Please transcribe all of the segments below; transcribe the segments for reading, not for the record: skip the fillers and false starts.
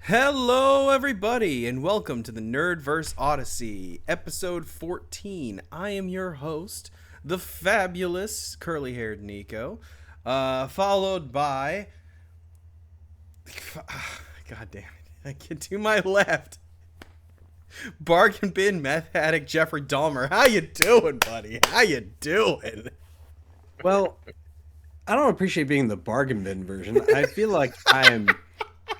Hello, everybody, and welcome to the Nerdverse Odyssey, episode 14. I am your host, the fabulous curly-haired Nico, followed by... God damn it. I get to my left. Bargain bin meth addict Jeffrey Dahmer. How you doing, buddy? How you doing? Well, I don't appreciate being the bargain bin version. I feel like I am...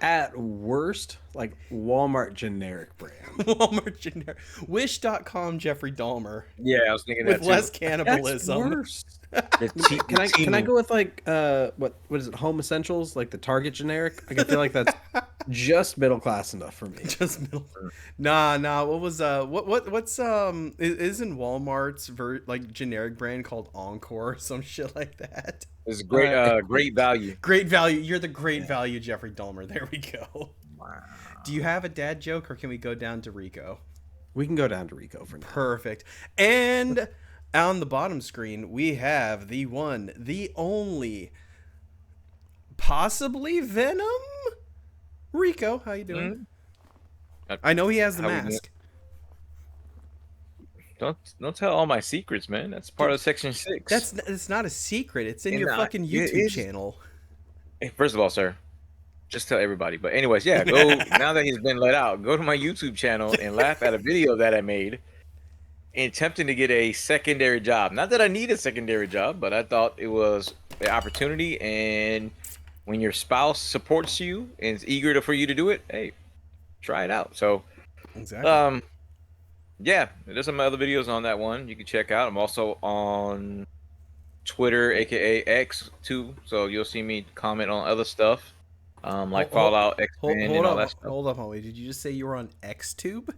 at worst, like Walmart generic brand. Walmart generic. Wish.com Jeffrey Dahmer. Yeah, I was thinking with that too. less cannibalism. That's worse. Can I go with like what is it? Home Essentials, like the Target generic? Like, I feel like that's just middle class enough for me. Just middle. Nah. What was what's isn't Walmart's like generic brand called Encore or some shit like that? It's great, great value. Great value. You're the great value Jeffrey Dahmer. There we go. Wow. Do you have a dad joke, or can we go down to Rico? We can go down to Rico for now. Perfect. And on the bottom screen, we have the one, the only, possibly Venom. Rico, how you doing? I know he has the mask. Don't tell all my secrets, man. That's part of Section 6. It's not a secret. It's in your fucking YouTube channel. Hey, first of all, sir, just tell everybody. But anyways, yeah, go now that he's been let out, go to my YouTube channel and laugh at a video that I made attempting to get a secondary job. Not that I need a secondary job, but I thought it was an opportunity, and when your spouse supports you and is eager for you to do it, hey, try it out. So exactly. Yeah, there's some other videos on that one you can check out. I'm also on Twitter, aka X too, so you'll see me comment on other stuff, like Fallout, X-Men, and all that stuff. Hold up, homie. Did you just say you were on XTube?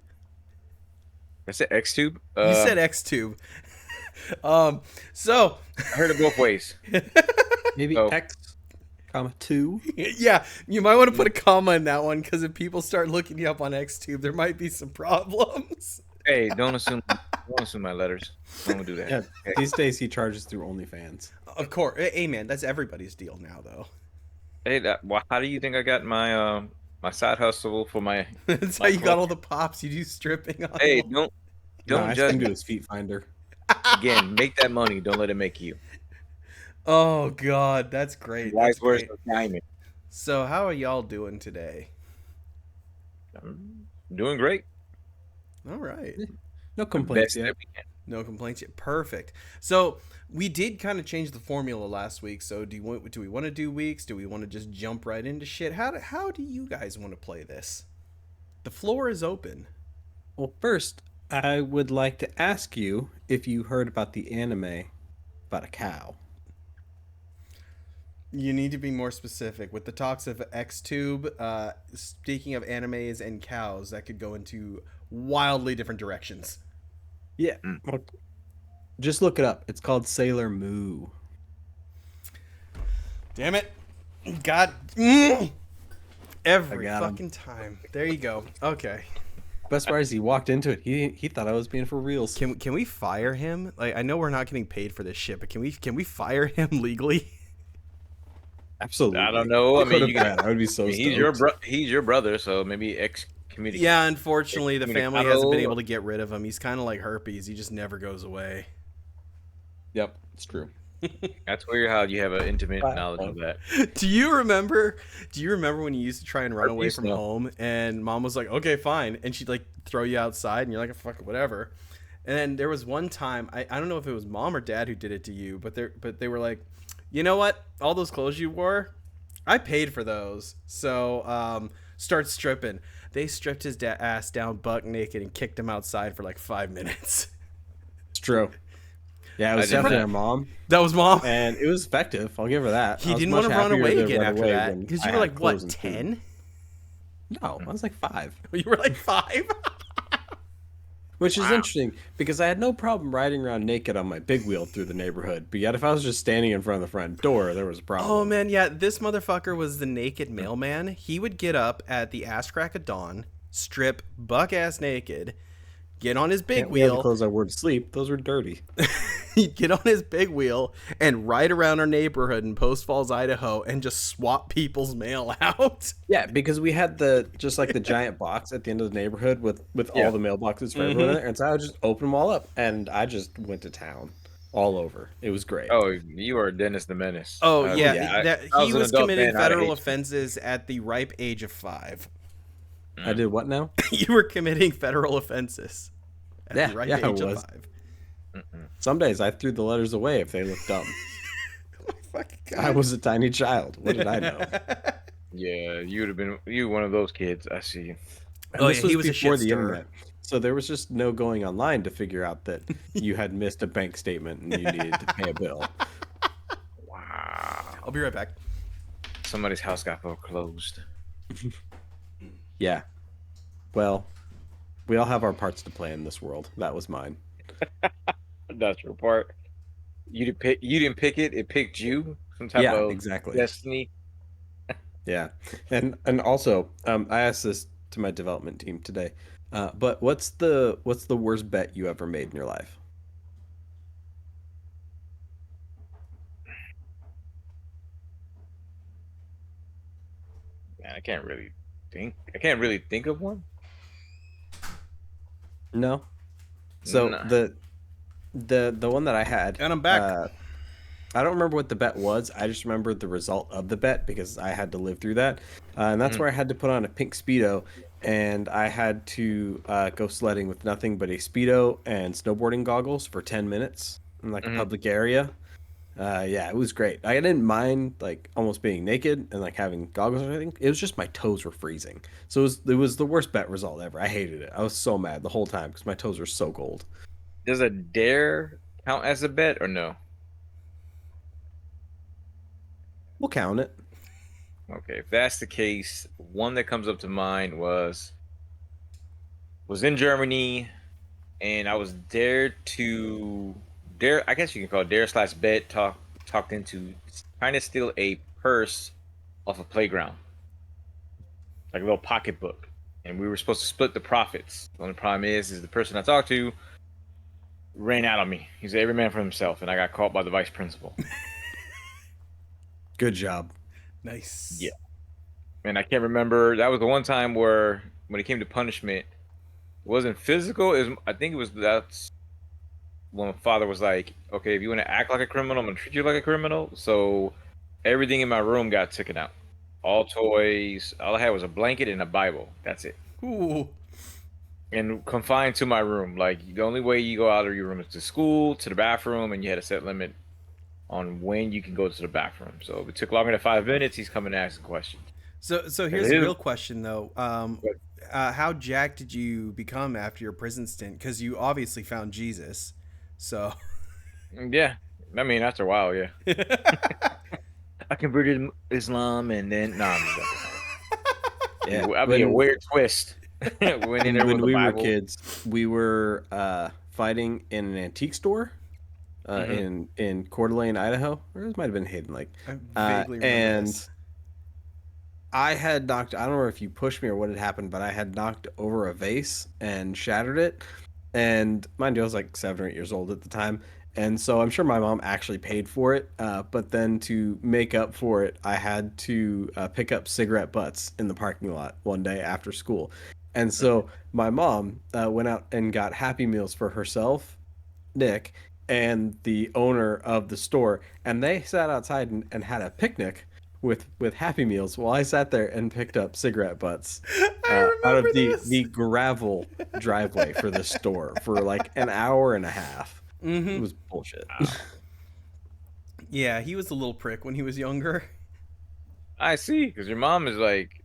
I said XTube. You said XTube. So I heard it both ways. Maybe X, comma 2. Yeah, you might want to put a comma in that one, because if people start looking you up on XTube, there might be some problems. Hey, don't assume my letters. Don't do that. Yeah, these days he charges through OnlyFans. Of course. Hey, man, that's everybody's deal now, though. Hey, how do you think I got my my side hustle for my? That's how you got all the pops. You do stripping on. Hey, them. don't just do his feet finder. Again, make that money. Don't let it make you. Oh God, that's great. Wise words of diamond. So, how are y'all doing today? I'm doing great. All right. No complaints yet. No complaints yet. Perfect. So we did kind of change the formula last week. So do we want to do weeks? Do we want to just jump right into shit? How do you guys want to play this? The floor is open. Well, first, I would like to ask you if you heard about the anime about a cow. You need to be more specific. With the talks of XTube, speaking of animes and cows, that could go into wildly different directions. Yeah. Well, just look it up. It's called Sailor Moo. Damn it. God. Every fucking time. There you go. Okay. Best part is he walked into it. He thought I was being for reals. Can we fire him? Like, I know we're not getting paid for this shit, but can we fire him legally? Absolutely. I don't know. I mean, I would be so stoked. He's your brother, so maybe excommunicate. Yeah, unfortunately, the family hasn't been able to get rid of him. He's kind of like herpes. He just never goes away. Yep, it's true. That's weird how you have an intimate knowledge of that. Do you remember when you used to try and run away from home and mom was like, okay, fine, and she'd like throw you outside and you're like, fuck, whatever. And then there was one time, I don't know if it was mom or dad who did it to you, but they were like, you know what? All those clothes you wore, I paid for those. So start stripping. They stripped his ass down buck naked and kicked him outside for like 5 minutes. It's true. Yeah, it was definitely our mom. That was mom? And it was effective. I'll give her that. He didn't want to run away again after that. Because you were like, what, 10? No, I was like 5. You were like 5? Which is interesting, because I had no problem riding around naked on my big wheel through the neighborhood. But yet if I was just standing in front of the front door, there was a problem. Oh, man, yeah. This motherfucker was the naked mailman. He would get up at the ass crack of dawn, strip buck-ass naked, get on his big wheel. The clothes I wore to sleep, those were dirty. he'd get on his big wheel and ride around our neighborhood in Post Falls, Idaho, and just swap people's mail out. Yeah, because we had just like the giant box at the end of the neighborhood with all the mailboxes for everyone in there, and so I would just open them all up, and I just went to town all over. It was great. Oh, you are Dennis the Menace. Oh yeah. he was committing federal offenses at the ripe age of 5. I did what now? You were committing federal offenses at the ripe age of 5. Some days I threw the letters away if they looked dumb. Oh my fucking God. I was a tiny child. What did I know? Yeah, you would have been one of those kids. I see. And this was before the internet, so there was just no going online to figure out that you had missed a bank statement and you needed to pay a bill. Wow. I'll be right back. Somebody's house got foreclosed. Yeah. Well, we all have our parts to play in this world. That was mine. That's your part. You didn't pick it. It picked you. Some type of exactly. destiny. Yeah, and also, I asked this to my development team today. But what's the worst bet you ever made in your life? Man, I can't really think of one. No. So Nah. the one that I had, And I'm back. I don't remember what the bet was. I just remember the result of the bet because I had to live through that, and that's where I had to put on a pink Speedo, and I had to go sledding with nothing but a Speedo and snowboarding goggles for 10 minutes in like a public area. Yeah, it was great. I didn't mind like almost being naked and like having goggles or anything. It was just my toes were freezing. So it was the worst bet result ever. I hated it. I was so mad the whole time because my toes were so cold. Does a dare count as a bet or no? We'll count it. Okay, if that's the case, one that comes up to mind was in Germany, and I was I guess you can call it dare/bet, talked into trying to steal a purse off a playground, like a little pocketbook, and we were supposed to split the profits. The only problem is the person I talked to ran out on me. He said every man for himself, and I got caught by the vice principal. Good job. Nice. Yeah. And I can't remember. That was the one time where when it came to punishment, it wasn't physical. That's when my father was like, okay, if you want to act like a criminal, I'm going to treat you like a criminal. So everything in my room got taken out. All toys. All I had was a blanket and a Bible. That's it. Ooh. And confined to my room. Like, the only way you go out of your room is to school, to the bathroom, and you had a set limit on when you can go to the bathroom. So if it took longer than 5 minutes, he's coming asking questions. So here's the real question though. How jacked did you become after your prison stint? Because you obviously found Jesus. So yeah, I mean after a while, yeah. I converted Islam and then yeah, I mean a weird twist. when we were kids, we were fighting in an antique store. In Coeur d'Alene, Idaho, or it might have been Hayden Lake. I vaguely remember this. I had knocked. I don't know if you pushed me or what had happened, but I had knocked over a vase and shattered it. And mind you, I was like 7 or 8 years old at the time, and so I'm sure my mom actually paid for it. But then to make up for it, I had to pick up cigarette butts in the parking lot one day after school, and so my mom went out and got Happy Meals for herself, Nick, and the owner of the store, and they sat outside and had a picnic with Happy Meals while I sat there and picked up cigarette butts out of the gravel driveway for the store for like an hour and a half. It was bullshit. Yeah, he was a little prick when he was younger. I see, because your mom is like,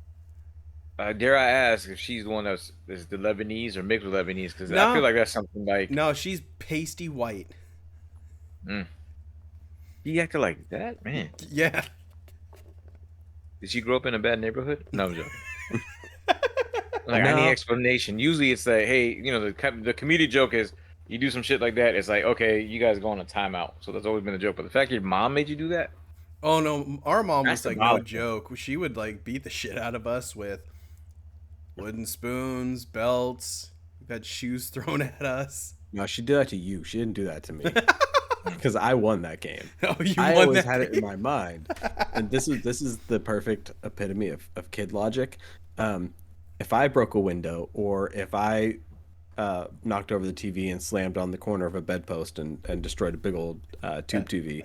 dare I ask if she's the one is the Lebanese or mixed with Lebanese? Because I feel like that's something like... No, she's pasty white. He acted like that, man. Yeah. Did she grow up in a bad neighborhood? No, I'm joking. Like, I need explanation. Usually it's like, hey, the comedic joke is you do some shit like that, it's like, okay, you guys go on a timeout. So that's always been a joke. But the fact your mom made you do that? Oh no, our mom was like no symbolic. joke. She would like beat the shit out of us with wooden spoons, belts. We've had shoes thrown at us. No, she did that to you. She didn't do that to me. because I won that game. Oh, you I won always that had it in game. my mind, and this is the perfect epitome of kid logic. If I broke a window, or if I knocked over the TV and slammed on the corner of a bedpost and destroyed a big old tube TV,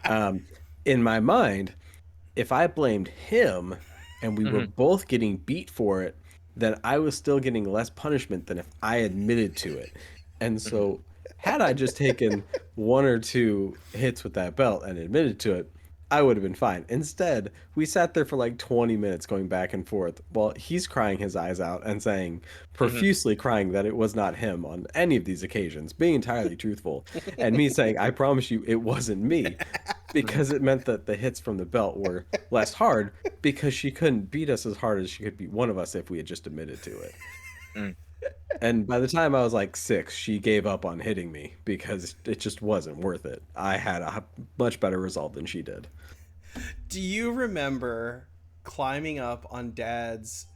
um, in my mind, if I blamed him and we were Mhm. both getting beat for it, then I was still getting less punishment than if I admitted to it. And Mhm. so, had I just taken one or two hits with that belt and admitted to it, I would have been fine. Instead, we sat there for like 20 minutes going back and forth while he's crying his eyes out and saying, Mhm. profusely crying, that it was not him on any of these occasions, being entirely truthful, and me saying, I promise you it wasn't me, Mhm. because it meant that the hits from the belt were less hard, because she couldn't beat us as hard as she could beat one of us if we had just admitted to it. Mm. And by the time I was like 6, she gave up on hitting me because it just wasn't worth it. I had a much better result than she did. Do you remember climbing up on Dad's,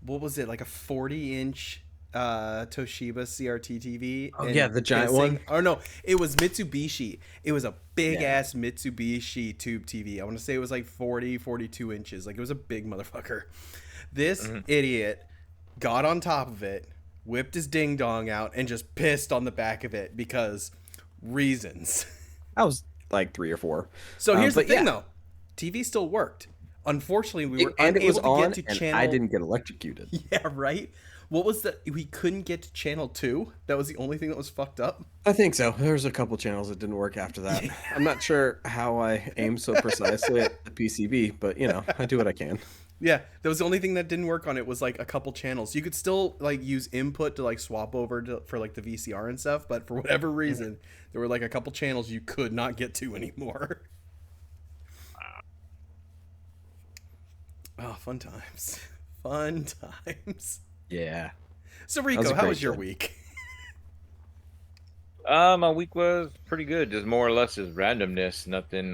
what was it, like a 40-inch Toshiba CRT TV Oh yeah, and the giant pissing? one. Oh no, it was Mitsubishi. It was a big Yeah. ass Mitsubishi tube TV. I want to say it was like 40, 42 inches. Like it was a big motherfucker. This Mhm. idiot got on top of it, whipped his ding dong out, and just pissed on the back of it because reasons. I was like 3 or 4. So here's the But thing, yeah, though. TV still worked. Unfortunately, we were and it was unable to get on, to and I channel. didn't get electrocuted. Yeah, right. What was the? We couldn't get to channel 2. That was the only thing that was fucked up. I think so. There was a couple channels that didn't work after that. Yeah. I'm not sure how I aim so precisely at the PCB, but I do what I can. Yeah, that was the only thing that didn't work on it was like a couple channels. You could still like use input to like swap over for like the VCR and stuff, but for whatever reason, there were like a couple channels you could not get to anymore. Oh, fun times. Fun times. Yeah. So That was Rico, a how great was your kid. week? My week was pretty good. Just more or less just randomness. Nothing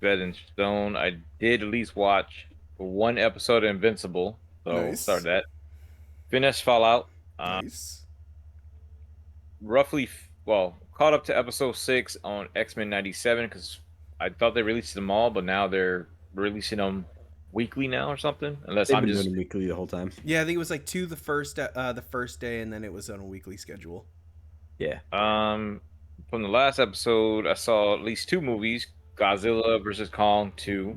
set in stone. I did at least watch one episode of Invincible, so start Nice. that. Finished Fallout. Nice. Roughly, well, caught up to episode 6 on X-Men 97 because I thought they released them all, but now they're releasing them weekly now or something. Unless They've I'm been doing just them weekly the whole time. Yeah, I think it was like 2 the first day, and then it was on a weekly schedule. Yeah. from the last episode, I saw at least 2 movies: Godzilla versus Kong 2,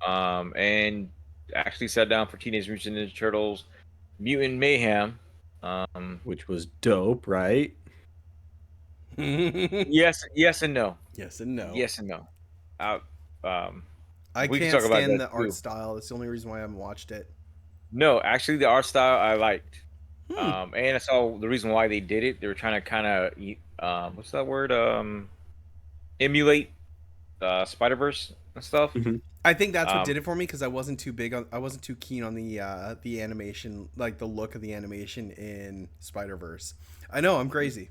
Ooh. and actually sat down for Teenage Mutant Ninja Turtles Mutant Mayhem. Which was dope, right? Yes and no. Yes and no. Yes and no. I, um, I we can can't talk about stand that the art too. style. That's the only reason why I haven't watched it. No, actually, the art style I liked. Hmm. And I saw the reason why they did it. They were trying to kind of, what's that word? Emulate Spider Verse and stuff. I think that's what Um, did it for me because I wasn't too big on. I wasn't too keen on the animation, like the look of the animation in Spider Verse. I know I'm crazy.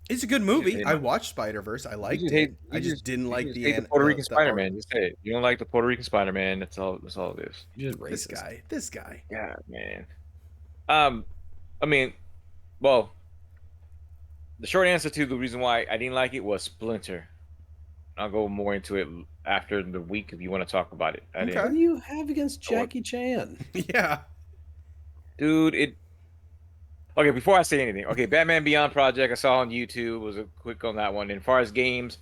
It's a good movie. I watched Spider Verse. I liked it. I just didn't like hate the the Puerto Rican the Spider art. Man. Just say it. You don't like the Puerto Rican Spider Man. That's all. That's all it is. You're just This racist. guy. This guy. Yeah, man. Um, I mean, well, the short answer to the reason why I didn't like it was Splinter. I'll go more into it after the week if you want to talk about it. I Okay. What didn't, do you have against I wa- Jackie Chan? Yeah. dude. It okay. Before I say anything, okay, Batman Beyond Project I saw on YouTube was a quick on that one. And as far as games,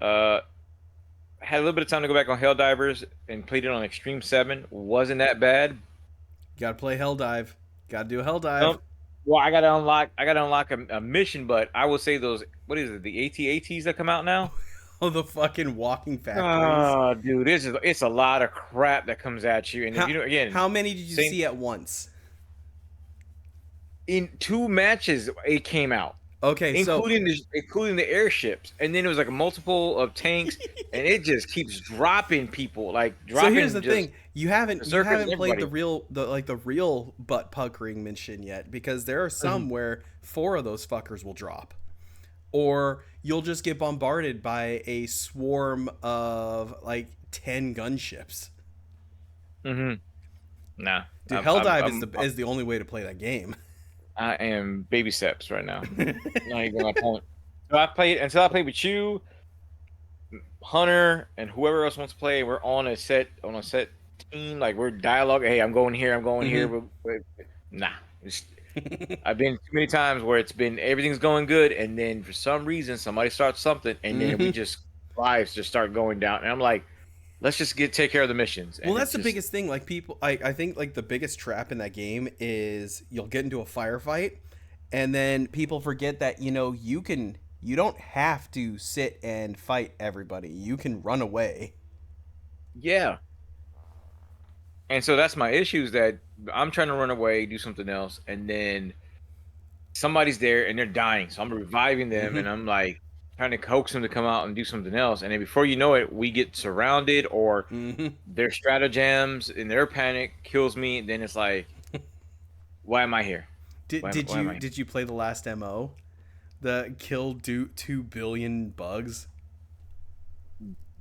uh, had a little bit of time to go back on Helldivers and played it on Extreme 7. Wasn't that bad. Got to play Helldive. Got to do a Helldive. Um, well, I gotta unlock a mission, but I will say those. What is it? The AT-ATs that come out now? Oh, the fucking walking factories. Oh, dude, it's a lot of crap that comes at you. And How, if you know, again, how many did you same- see at once? in 2 matches it came out, Okay, including the airships, and then it was like a multiple of tanks, and it just keeps dropping people, like dropping. so here's the just thing: you haven't berserkers and played everybody. the real butt puckering mission yet, because there are some where 4 of those fuckers will drop, or you'll just get bombarded by a swarm of like 10 gunships. Mm-hmm. Nah, Dude, Helldive is the only way to play that game. I am baby steps right now. Not even my point. So I played until I played with you, Hunter, and whoever else wants to play. We're on a set team. Like we're dialogue. Hey, I'm going here. I'm going here. Mm-hmm. Nah, it's, I've been too many times where it's been everything's going good, and then for some reason somebody starts something, and then we Mm-hmm. just lives just start going down, and I'm like, let's just take care of the missions, Well, and it that's the just biggest thing. Like people, I think like the biggest trap in that game is you'll get into a firefight, and then people forget that you don't have to sit and fight everybody. You can run away. yeah. And so that's my issue is that I'm trying to run away, do something else, and then somebody's there and they're dying. So I'm reviving them Mm-hmm. and I'm like trying to coax them to come out and do something else. And then before you know it, we get surrounded or Mm-hmm. their stratagems and their panic kills me. Then it's like, why am I here? Did Why am, did why am you I here? did you play the last MO? The kill do 2 billion bugs.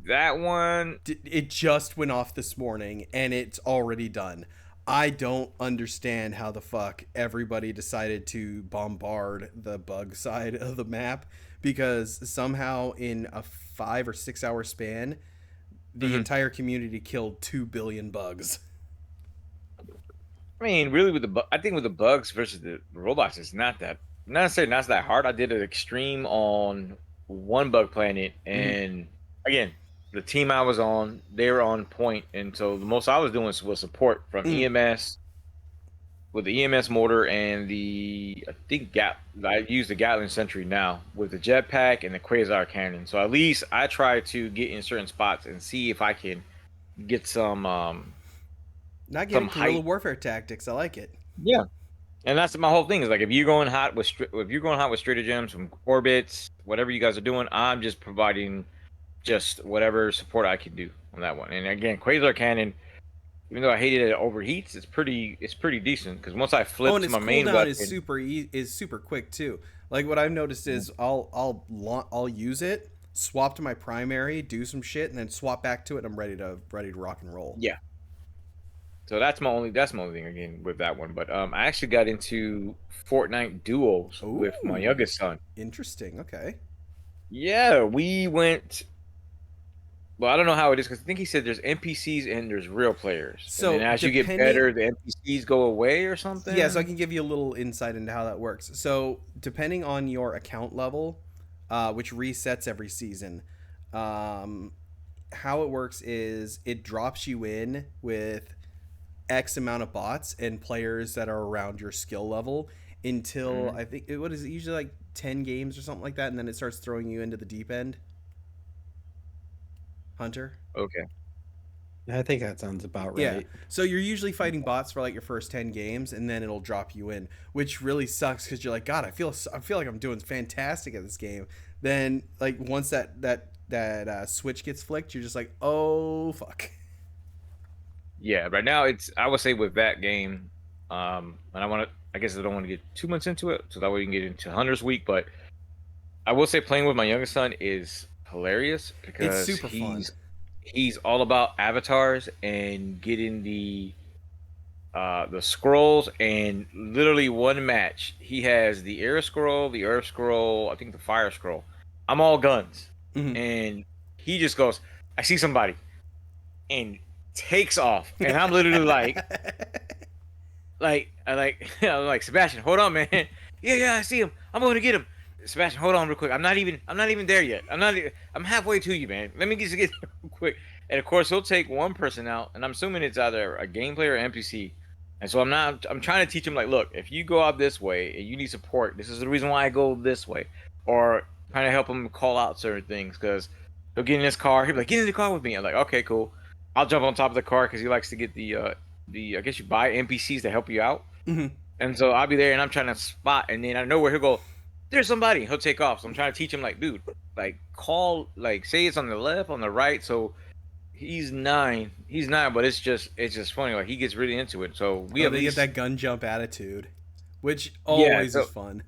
That one, It just went off this morning and it's already done. I don't understand how the fuck everybody decided to bombard the bug side of the map because somehow in a 5 or 6 hour span, the mhm. entire community killed 2 billion bugs. I mean, really with I think with the bugs versus the robots, it's not necessarily not that hard. I did an extreme on one bug planet, Mm-hmm. and again, the team I was on, they were on point, and so the most I was doing was support from Mm-hmm. EMS with the EMS mortar and the I think Gat. I use the Gatling Sentry now with the jetpack and the Quasar cannon. So at least I try to get in certain spots and see if I can get Not some getting guerrilla height. warfare tactics. I like it. Yeah. And that's my whole thing is like if you're going hot with if you're going hot with stratagems from orbits, whatever you guys are doing, I'm just providing just whatever support I can do on that one. And again, Quasar Cannon, even though I hated it overheats, it's pretty decent because once I Oh, flip and to its my main cooldown is weapon, super quick too. Like what I've noticed is I'll use it, swap to my primary, do some shit, and then swap back to it. And I'm ready to rock and roll. yeah. So that's my only thing again with that one. But I actually got into Fortnite duos with my Ooh, youngest son. interesting. Okay. Yeah, we went. Well, I don't know how it is because I think he said there's NPCs and there's real players, and then So as you get depending, better, the NPCs go away or yeah, so I something. can give you a little insight into how that works. So depending on your account level, which resets every season, um, how it works is it drops you in with X amount of bots and players that are around your skill level until Mhm. I think what is it usually like 10 games or something like that, and then it starts throwing you into the deep end. Hunter. Okay. I think that sounds about Yeah. right. So you're usually fighting bots for like your first 10 games, and then it'll drop you in, which really sucks because you're like, God, I feel like I'm doing fantastic at this game. Then like once that switch gets flicked, you're just like, oh fuck. Yeah, right now it's I would say with that game, and I guess I don't want to get too much into it, so that way we can get into Hunter's Week. But I will say playing with my youngest son is hilarious It's because super fun. he's all about avatars and getting the scrolls and literally one match he has the air scroll, the earth scroll, I think the fire scroll. I'm all guns, Hmm. and he just goes, I see somebody and takes off, and I'm literally I'm like Sebastian, hold on, man. Yeah, I see him. I'm going to get him. Sebastian, hold on real quick. I'm not even there yet. I'm halfway to you, man. Let me just get real quick. And of course, he'll take one person out, and I'm assuming it's either a game player or NPC. And so I'm trying to teach him like, look, if you go out this way and you need support, this is the reason why I go this way, or trying to help him call out certain things because he'll get in his car. He'll be like, get in the car with me. I'm like, okay, cool. I'll jump on top of the car because he likes to get the I guess you buy NPCs to help you out. Hmm. And so I'll be there and I'm trying to spot, and then I know where he'll go. There's somebody. He'll take off. So I'm trying to teach him, like, dude, like call, like say it's on the left, on the right. So he's 9. He's 9, but it's just funny. Like he gets really into it. So we Oh, at they get least that gun jump attitude, which yeah. always is So fun.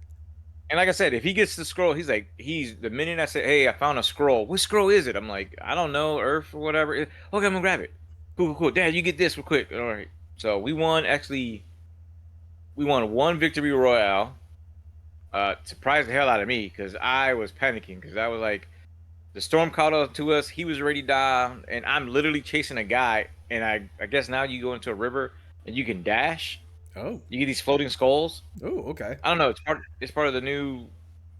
and like I said, if he gets the scroll, he's the minute I say, hey, I found a scroll. What scroll is it? I'm like, I don't know, Earth or whatever. Okay, I'm gonna grab it. Cool. Dad, you get this real quick. All right. So we won one victory royale. surprised the hell out of me because I was panicking because I was like, the storm caught up to us. He was ready to die, and I'm literally chasing a guy. And I guess now you go into a river and you can dash. Oh. You get these floating skulls. Oh, okay. I don't know. It's part of the new.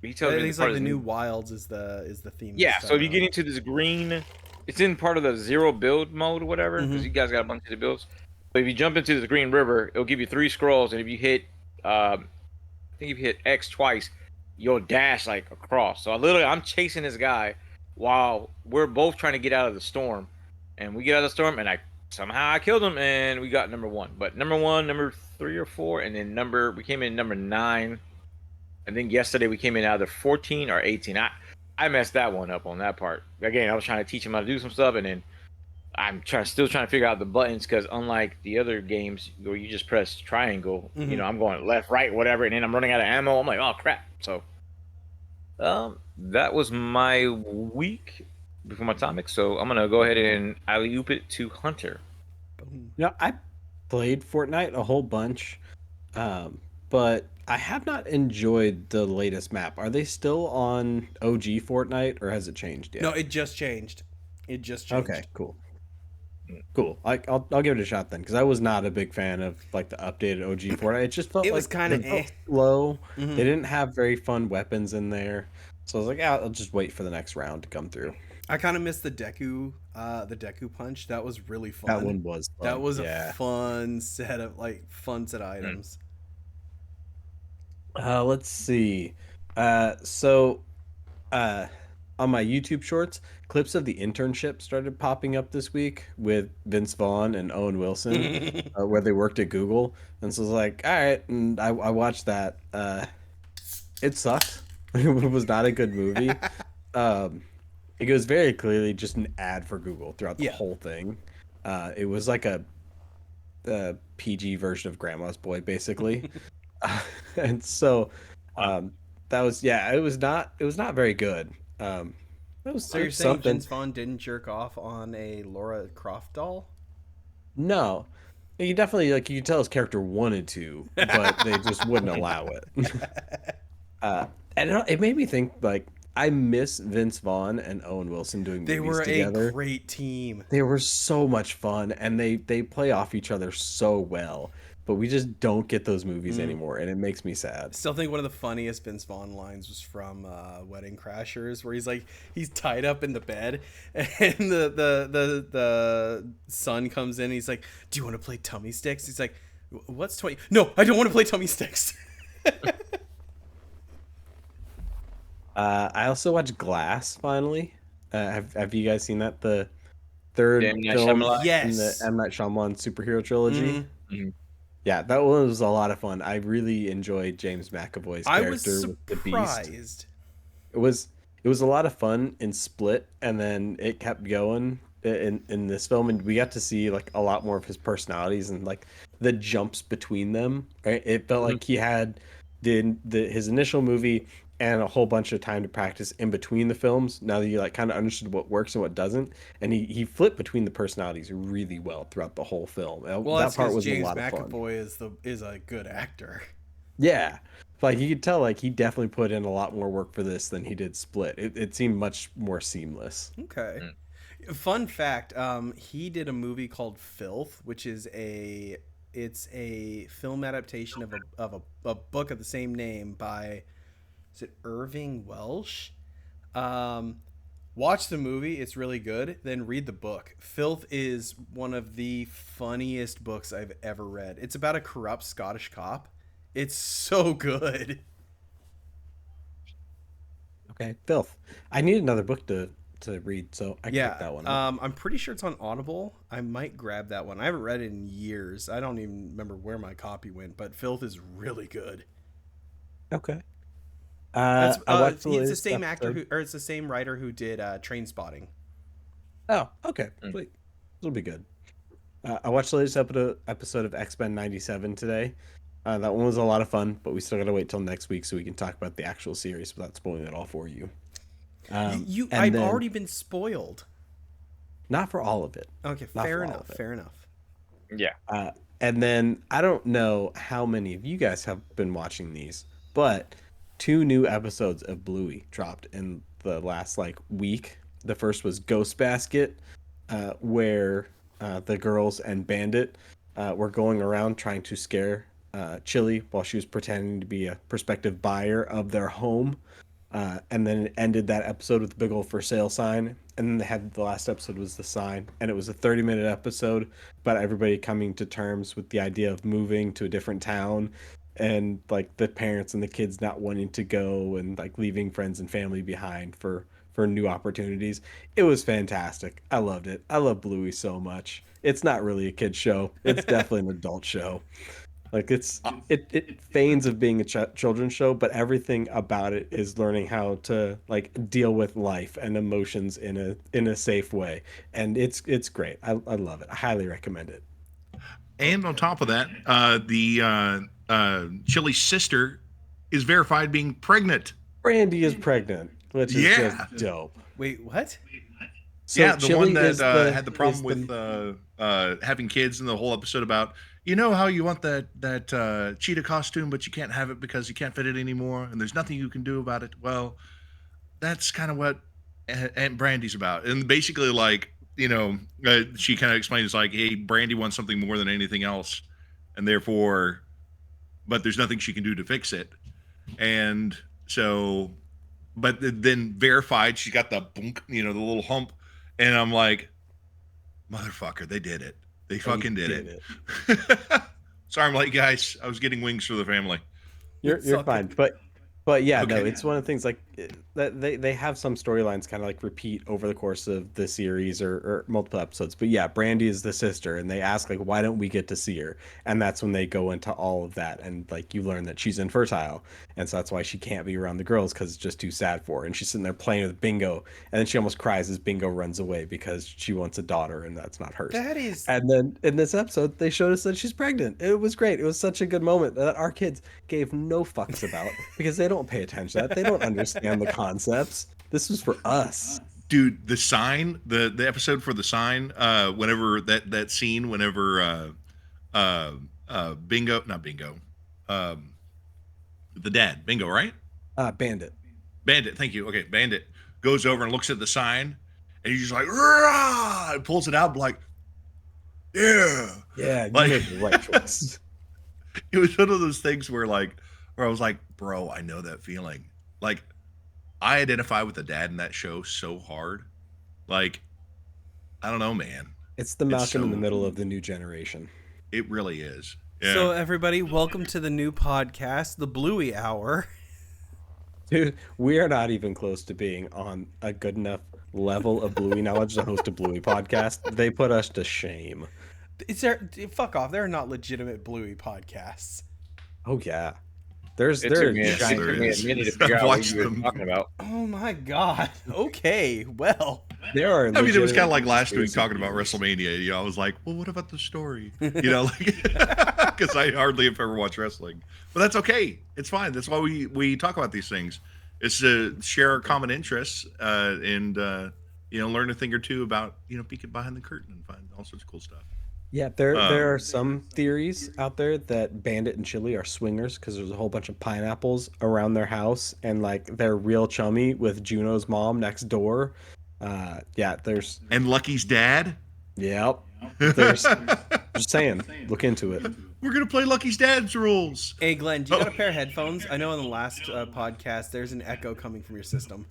He tells I me think it's it's part like of the the new new. Wilds is the theme. Yeah. this So if time you get around. into this green, it's in part of the zero build mode or whatever because you guys got a bunch of the builds. But if you jump into this green river, it'll give you 3 scrolls, and if you hit, I think if you hit X twice, you'll dash like across. So I'm chasing this guy while we're both trying to get out of the storm, and we get out of the storm, and somehow I killed him, and we got number 1. But number 1, number 3 or 4, and then we came in number 9. I think yesterday we came in either 14 or 18. I messed that one up on that part. Again, I was trying to teach him how to do some stuff, and then still trying to figure out the buttons because unlike the other games where you just press triangle, I'm going left, right, whatever, and then I'm running out of ammo. I'm like, oh crap. So, that was my week before my topic. So I'm gonna go ahead and alley oop it to Hunter. I played Fortnite a whole bunch, but I have not enjoyed the latest map. Are they still on OG Fortnite, or has it changed yet? No, it just changed. Okay, cool. Cool. I'll give it a shot then, because I was not a big fan of like the updated OG Fortnite. It just felt It was kinda slow. They Mhm. didn't have very fun weapons in there, so I was like, yeah, I'll just wait for the next round to come through. I kind of missed the Deku punch. That was really fun. That one was fun. That was yeah. a fun set of items. Let's see. So on my YouTube shorts, clips of the internship started popping up this week with Vince Vaughn and Owen Wilson, where they worked at Google. And so I was like, all right, and I watched that. It sucked. It was not a good movie. It was very clearly just an ad for Google throughout the whole thing. It was like a PG version of Grandma's Boy, basically. And so that was it was not very good. So you're saying Vince Vaughn didn't jerk off on a Laura Croft doll? No, you definitely you could tell his character wanted to, but they just wouldn't allow it. And it made me think I miss Vince Vaughn and Owen Wilson doing movies together. They were a great team. They were so much fun, and they play off each other so well. But we just don't get those movies anymore, and it makes me sad. Still think one of the funniest Vince Vaughn lines was from Wedding Crashers, where he's tied up in the bed, and the son comes in. And he's like, "Do you want to play tummy sticks?" He's like, "What's 20? No, I don't want to play tummy sticks." I also watched Glass finally. Have you guys seen that? The third film in the M. Night Shyamalan superhero trilogy. Mm-hmm. Yeah, that one was a lot of fun. I really enjoyed James McAvoy's character with the Beast. It was a lot of fun in Split, and then it kept going in this film, and we got to see a lot more of his personalities and the jumps between them. Right, it felt like he had his initial movie and a whole bunch of time to practice in between the films. Now that you kind of understood what works and what doesn't, and he flipped between the personalities really well throughout the whole film. Well, that part was James a lot of fun. McAvoy is a good actor. Yeah, you could tell he definitely put in a lot more work for this than he did Split. It seemed much more seamless. Okay. Fun fact: he did a movie called Filth, which is a film adaptation of a book of the same name by. Is it Irving Welsh? Watch the movie. It's really good. Then read the book. Filth is one of the funniest books I've ever read. It's about a corrupt Scottish cop. It's so good. Okay, Filth. I need another book to read, so I can pick that one up. I'm pretty sure it's on Audible. I might grab that one. I haven't read it in years. I don't even remember where my copy went, but Filth is really good. Okay. It's the same actor it's the same writer who did Trainspotting. Oh, okay. Sweet. This'll be good. I watched the latest episode of X-Men 97 today. That one was a lot of fun, but we still gotta wait till next week so we can talk about the actual series without spoiling it all for you. I've already been spoiled. Not for all of it. Okay, fair enough. Yeah. And then I don't know how many of you guys have been watching these, but 2 new episodes of Bluey dropped in the last like week. The first was Ghost Basket, where the girls and Bandit were going around trying to scare Chili while she was pretending to be a prospective buyer of their home. And then it ended that episode with a big old for sale sign. And then they had the last episode was the sign, and it was a 30-minute episode about everybody coming to terms with the idea of moving to a different town, and like the parents and the kids not wanting to go and like leaving friends and family behind for new opportunities. It was fantastic. I loved it. I love Bluey so much. It's not really a kid show. It's definitely an adult show. Like it feigns of being a children's show, but everything about it is learning how to like deal with life and emotions in a safe way, and it's great. I love it. I highly recommend it. And on top of that, the Chili's sister is verified being pregnant. Brandy is pregnant, which is just dope. Wait, what? So yeah, the Chili one that had the problem is with having kids, and the whole episode about, you know how you want that cheetah costume, but you can't have it because you can't fit it anymore, and there's nothing you can do about it. Well, that's kind of what Aunt Brandy's about. And basically, like, you know, she kind of explains, like, hey, Brandy wants something more than anything else, and therefore, but there's nothing she can do to fix it. And so, but then verified, she got the boonk, you know, the little hump, and I'm like, motherfucker, they did it. They fucking did it. Sorry, I'm late, guys. I was getting wings for the family. You're fine, but yeah, Okay. no, it's one of the things like that they have some storylines kind of like repeat over the course of the series or multiple episodes. But yeah, Brandy is the sister, and they ask like, why don't we get to see her? And that's when they go into all of that, and like you learn that she's infertile, and so that's why she can't be around the girls because it's just too sad for her. And she's sitting there playing with Bingo, and then she almost cries as Bingo runs away because she wants a daughter, and that's not hers. That is. And then in this episode, they showed us that she's pregnant. It was great. It was such a good moment that our kids gave no fucks about because they don't pay attention to that. They don't understand the concepts. This was for us. Dude, the sign, the episode for the sign, whenever that scene, whenever Bingo, not Bingo, the dad, Bingo, right? Bandit. Thank you. Okay, Bandit goes over and looks at the sign, and he's just like, rah! And pulls it out, like, yeah. Yeah, you Like- made the right choice. It was one of those things where I was like, bro, I know that feeling. Like, I identify with the dad in that show so hard. Like, I don't know, man. It's the Malcolm in the so- middle of the new generation. It really is. Yeah. So everybody, welcome to the new podcast, the Bluey Hour. Dude, we are not even close to being on a good enough level of Bluey knowledge to host a Bluey podcast. They put us to shame. Is there? Fuck off! There are not legitimate Bluey podcasts. Oh yeah. There's It took there me, are it took there me a is. minute to figure I've out what watched you were them. talking about. Oh my god. Okay. Well. there are I mean, it was kind of legitimate like last week conspiracy talking about theories. WrestleMania. You know, I was like, well, what about the story? You know, like, because I hardly have ever watched wrestling. But that's okay. It's fine. That's why we talk about these things. It's to share our common interests and, you know, learn a thing or two about, you know, peeking behind the curtain and find all sorts of cool stuff. Yeah, there are some theories out there that Bandit and Chili are swingers because there's a whole bunch of pineapples around their house, and like they're real chummy with Juno's mom next door. Yeah, there's And Lucky's dad. yep. There's just saying, look into it. We're going to play Lucky's dad's rules. Hey Glenn, do you got a pair of headphones? I know in the last podcast there's an echo coming from your system.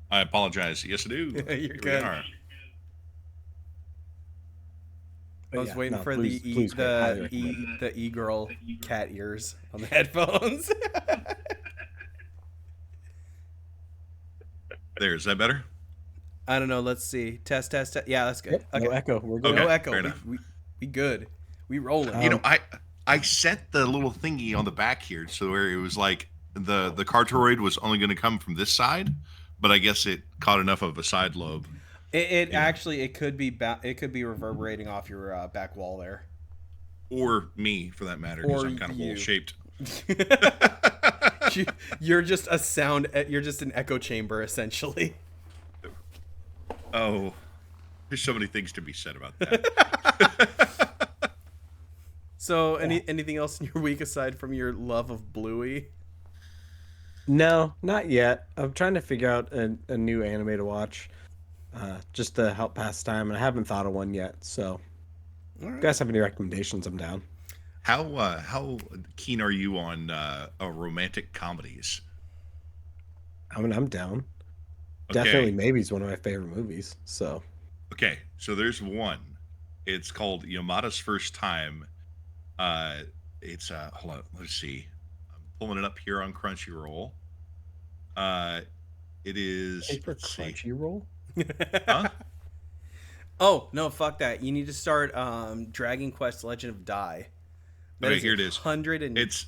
I apologize. Yes, I do. You're Here we good. are. I was Yeah, waiting no, for Blue's great. Highly recommend the e-girl cat ears on the headphones. There, is that better? I don't know. Let's see. Test. Yeah, that's good. Yep, Okay. no echo. We're good. No Okay, echo. fair enough. We good. We rolling. You know, I set the little thingy on the back here so where it was like the Cartoroid was only going to come from this side, but I guess it caught enough of a side lobe. It actually it could be reverberating off your back wall there. Or me, for that matter, because Or I'm kind of you. bowl-shaped. You're just a sound. You're just an echo chamber, essentially. Oh, there's so many things to be said about that. So, anything else in your week aside from your love of Bluey? No, not yet. I'm trying to figure out a new anime to watch, just to help pass time, and I haven't thought of one yet. So, if All you right. guys have any recommendations, I'm down. How keen are you on romantic comedies? I mean, I'm down. Okay. Definitely, maybe is one of my favorite movies. So, Okay, so there's one. It's called Yamada's First Time. Uh, it's hold on, let's see. I'm pulling it up here on Crunchyroll. Uh, it pay is. for Let's see. Crunchyroll. Huh? Oh no, fuck that! You need to start Dragon Quest: Legend of Dai. That Okay, is here it is. 100 and It's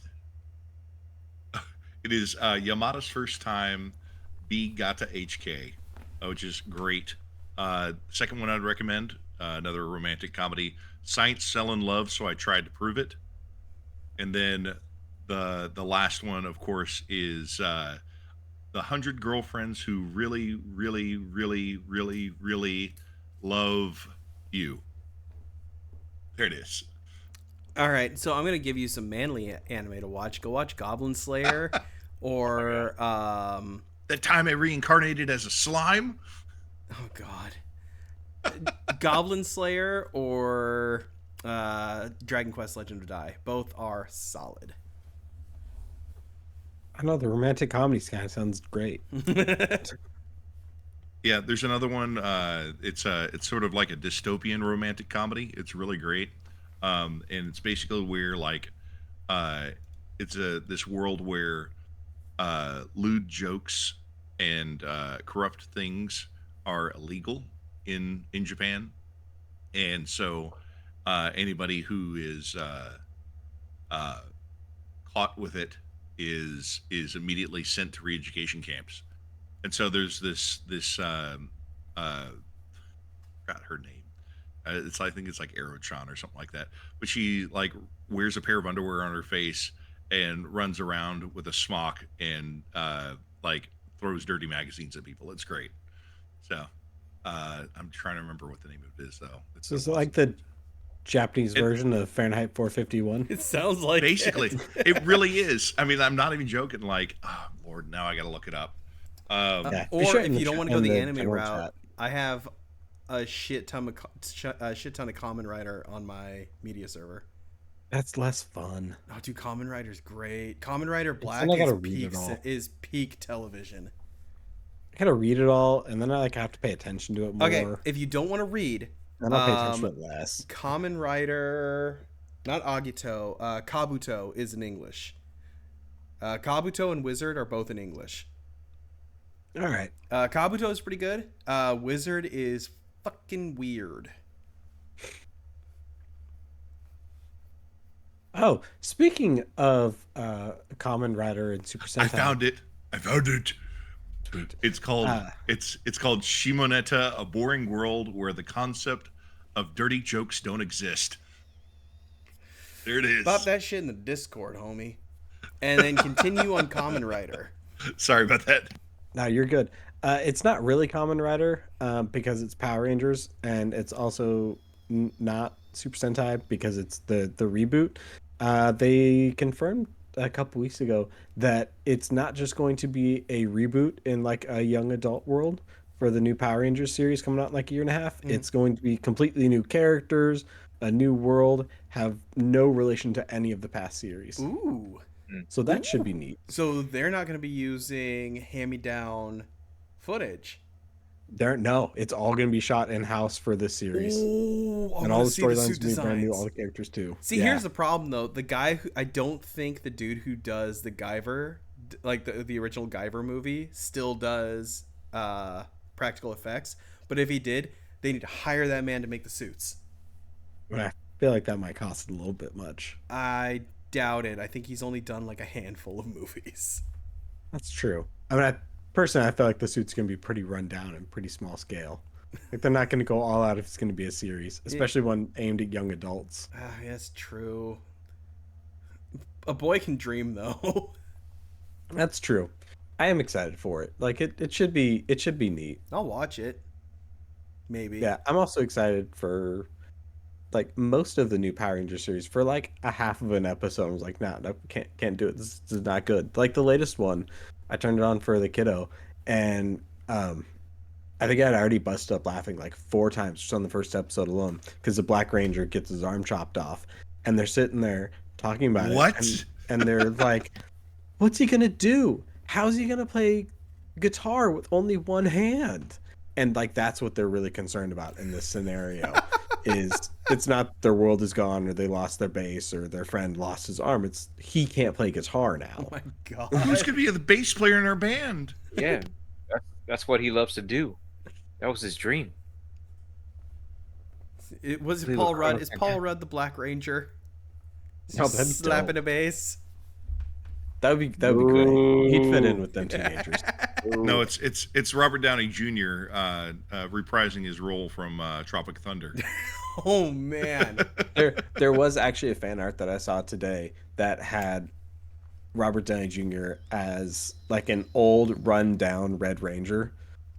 it is Yamada's First Time. B Gata HK, which is great. Second one I'd recommend, another romantic comedy, Science Fell in Love, So I Tried to Prove It. And then the last one, of course, is The 100 Girlfriends Who Really, Really, Really, Really, Really Love You. There it is. All right, so I'm gonna give you some manly anime to watch. Go watch Goblin Slayer, or That time I reincarnated as a slime. oh god, Goblin Slayer or Dragon Quest: Legend of Dai. Both are solid. I know the romantic comedy kind of sounds great. Yeah, there's another one. It's sort of like a dystopian romantic comedy. It's really great, and it's basically where like uh, it's a this world where lewd jokes and corrupt things are illegal in Japan, and so anybody who is uh, caught with it is immediately sent to re-education camps. And so there's this forgot her name. It's I think it's like Aerotron or something like that. But she like wears a pair of underwear on her face and runs around with a smock and like throws dirty magazines at people. It's great. So I'm trying to remember what the name of it is though. It's So been a it's while like since- the Japanese It version of Fahrenheit 451. It sounds like basically it. it really is. I mean, I'm not even joking. Like, oh Lord, now I got to look it up. Yeah, be Or sure in if the you don't chat- want to go in the the anime general route, chat. I have a shit ton of Common Rider on my media server. That's less fun. Oh, dude, Common Rider's great. Common Rider Black then I is gotta read it all. peak television. I gotta read it all, and then I like have to pay attention to it more. Okay, if you don't want to read, Then I'll pay attention to it less. Common Rider, not Agito, Kabuto is in English. Kabuto and Wizard are both in English. All right. Kabuto is pretty good. Wizard is fucking weird. Oh, speaking of Common Rider and Super Sentai, I found it. I found it. Sweet. It's called Ah. it's called Shimoneta, a boring world where the concept of dirty jokes don't exist. There it is. Pop that shit in the Discord, homie. And then continue on Common Rider. Sorry about that. No, you're good. It's not really Common Rider because it's Power Rangers, and it's also not Super Sentai because it's the reboot. They confirmed a couple weeks ago that it's not just going to be a reboot in like a young adult world for the new Power Rangers series coming out in like a year and a half. It's going to be completely new characters, a new world, have no relation to any of the past series. Ooh. So that should be neat. So they're not going to be using hand-me-down footage. No, it's all going to be shot in house for this series. Ooh, I And all wanna the see the storylines suit will be brand new, designs. all the characters too. See, here's the problem though. The guy who I don't think the dude who does the Guyver, like the original Guyver movie, still does practical effects. But if he did, they need to hire that man to make the suits. But I feel like that might cost a little bit much. I doubt it. I think he's only done like a handful of movies. That's true. I mean, personally, I feel like the suit's going to be pretty run down and pretty small scale. Like they're not going to go all out if it's going to be a series, especially one aimed at young adults. Yeah, that's true. A boy can dream though. That's true. I am excited for it. Like it should be neat. I'll watch it. Maybe. Yeah, I'm also excited for like most of the new Power Ranger series for like a half of an episode. I was like, nah, no, can't do it. This is not good. Like the latest one, I turned it on for the kiddo, and I think I'd already busted up laughing like 4 times just on the first episode alone because the Black Ranger gets his arm chopped off, and they're sitting there talking about What? it, and they're like, "What's he gonna do? How's he gonna play guitar with only one hand?" And like that's what they're really concerned about in this scenario. Is it's not their world is gone or they lost their base or their friend lost his arm. It's he can't play guitar now. Oh my god. Who's gonna be the bass player in our band? Yeah, that's what he loves to do. That was his dream. It was Please Paul look Rudd. around Is and- Paul Rudd the Black Ranger? Oh, that'd be Slapping dope. a bass. That'd be good. He'd fit in with them teenagers. No, it's Robert Downey Jr. Reprising his role from Tropic Thunder. Oh man. There was actually a fan art that I saw today that had Robert Downey Jr. as like an old run-down Red Ranger,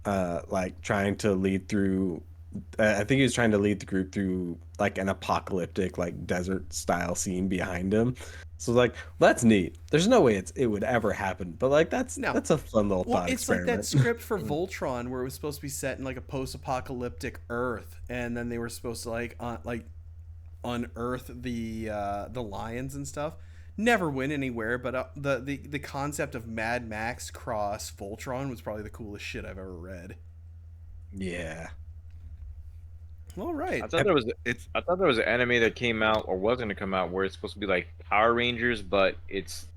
like trying to lead through. I think he was trying to lead the group through like an apocalyptic, like desert style scene behind him. So like that's neat. There's no way it would ever happen, but like that's No. a fun little Well, thought it's experiment. like that script for Voltron where it was supposed to be set in like a post-apocalyptic Earth, and then they were supposed to like unearth the lions and stuff. Never went anywhere, but the concept of Mad Max cross Voltron was probably the coolest shit I've ever read. Yeah. All right. I thought there was an anime that came out or was going to come out where it's supposed to be like Power Rangers, but it's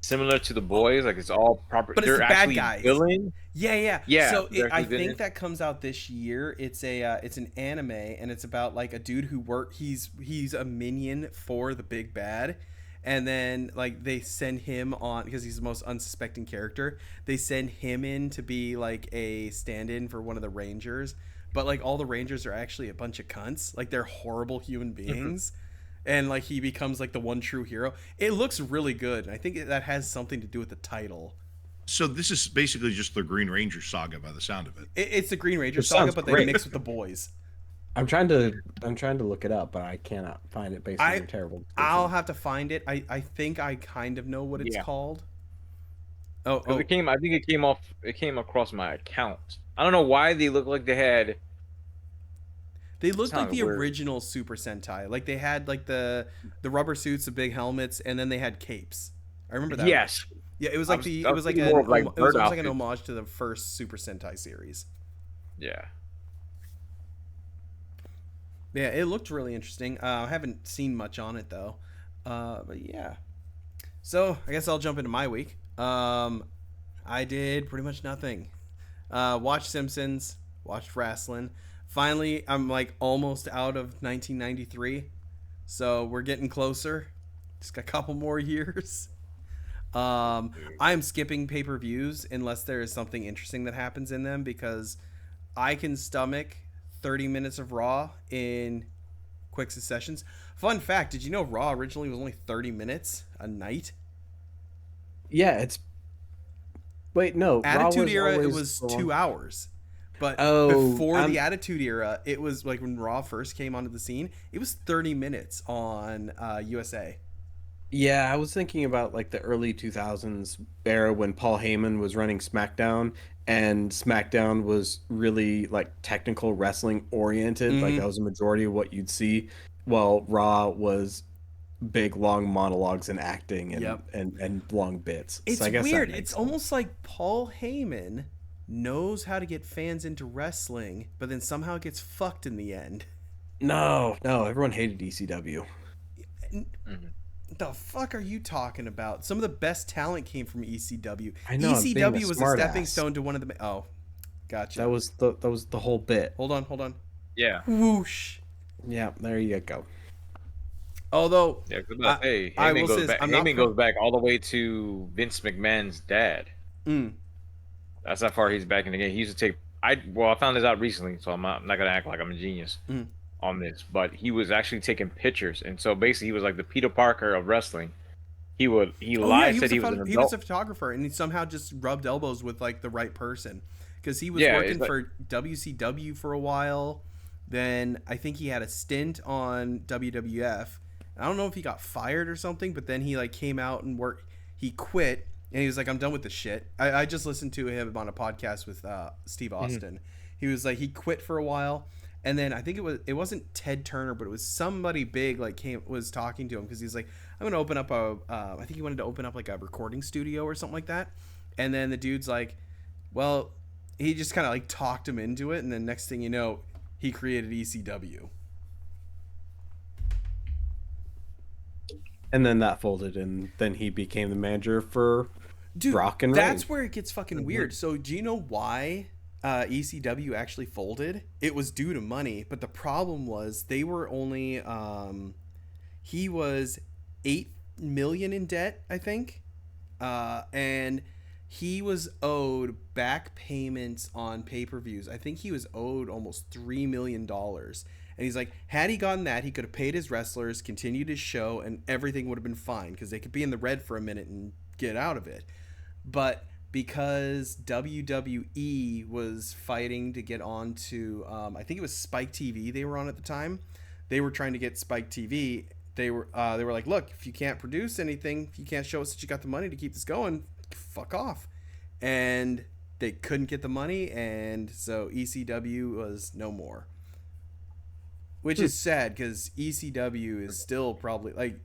similar to the boys. Like it's all proper. But it's they're the bad actually guys. villain. Yeah. Yeah, So they're I actually think villains. that comes out this year. It's an anime, and it's about like a dude who he's a minion for the big bad, and then like they send him on because he's the most unsuspecting character. They send him in to be like a stand-in for one of the Rangers, but like all the Rangers are actually a bunch of cunts. Like they're horrible human beings. And like he becomes like the one true hero. It looks really good. And I think that has something to do with the title. So this is basically just the Green Ranger saga by the sound of it. It's the Green Ranger Which saga, sounds but they great. mix with the boys. I'm trying to look it up, but I cannot find it based on your terrible description. I'll have to find it. I think I kind of know what it's Yeah. called. Oh, 'Cause I think it came across my account. I don't know why they look like they had. they looked like sounds the weird. original Super Sentai. Like they had like the rubber suits, the big helmets, and then they had capes. I remember that. Yes. Yeah, it was I like was- the I it was was like thinking an more of, like, it was bird almost like an outfits. homage to the first Super Sentai series. Yeah. Yeah, it looked really interesting. I haven't seen much on it though, but yeah. So I guess I'll jump into my week. I did pretty much nothing. Watched Simpsons, watched wrestling. Finally, I'm like almost out of 1993, so we're getting closer. Just got a couple more years. I'm skipping pay-per-views unless there is something interesting that happens in them because I can stomach 30 minutes of Raw in quick successions. Fun fact, did you know Raw originally was only 30 minutes a night? Yeah, it's. Wait, no. Raw Attitude was Era, it always was the 2 one- hours. But Oh, before the Attitude Era, it was like when Raw first came onto the scene, it was 30 minutes on USA. Yeah, I was thinking about like the early 2000s era when Paul Heyman was running SmackDown, and SmackDown was really like technical wrestling oriented. Like Mhm. that was a majority of what you'd see, while Raw was big long monologues and acting and Yep. and long bits. It's So I guess that weird. makes It's sense. almost like Paul Heyman knows how to get fans into wrestling, but then somehow gets fucked in the end. No, everyone hated ECW. Mhm. The fuck are you talking about? Some of the best talent came from ECW. I know, I'm being a ECW was a smart stepping ass. stone to one of the. Oh, gotcha. That was the whole bit. Hold on. Yeah. Whoosh. Yeah, there you go. Although, Yeah. 'Cause I'm about to say, I will Heyman say goes this, back. I'm not Heyman pro- goes back all the way to Vince McMahon's dad. mm, That's how far he's back in the game. He used to take. I found this out recently, so I'm not gonna act like I'm a genius Mm. on this. But he was actually taking pictures, and so basically he was like the Peter Parker of wrestling. He oh yeah, lied, said he was an he was adult. a photographer, and he somehow just rubbed elbows with like the right person because he was Yeah, working it's like- for WCW for a while. Then I think he had a stint on WWF. I don't know if he got fired or something, but then he like came out and worked. He quit and he was like, "I'm done with this shit." I just listened to him on a podcast with Steve Austin. He was like, he quit for a while, and then I think it wasn't Ted Turner, but it was somebody big like was talking to him because he's like, "I'm gonna open up I think he wanted to open up like a recording studio or something like that," and then the dude's like, "Well," he just kind of like talked him into it, and then next thing you know, he created ECW. And then that folded, and then he became the manager for Brock and that's Reigns. where it gets fucking weird. So do you know why ECW actually folded? It was due to money, but the problem was they were only he was 8 million in debt, I think, and he was owed back payments on pay-per-views. I think he was owed almost $3 million. And he's like, had he gotten that, he could have paid his wrestlers, continued his show, and everything would have been fine because they could be in the red for a minute and get out of it. But because WWE was fighting to get onto, I think it was Spike TV they were on at the time. They were trying to get Spike TV. They were like, look, if you can't produce anything, if you can't show us that you got the money to keep this going, fuck off. And they couldn't get the money, and so ECW was no more. Which is sad because ECW is still probably like,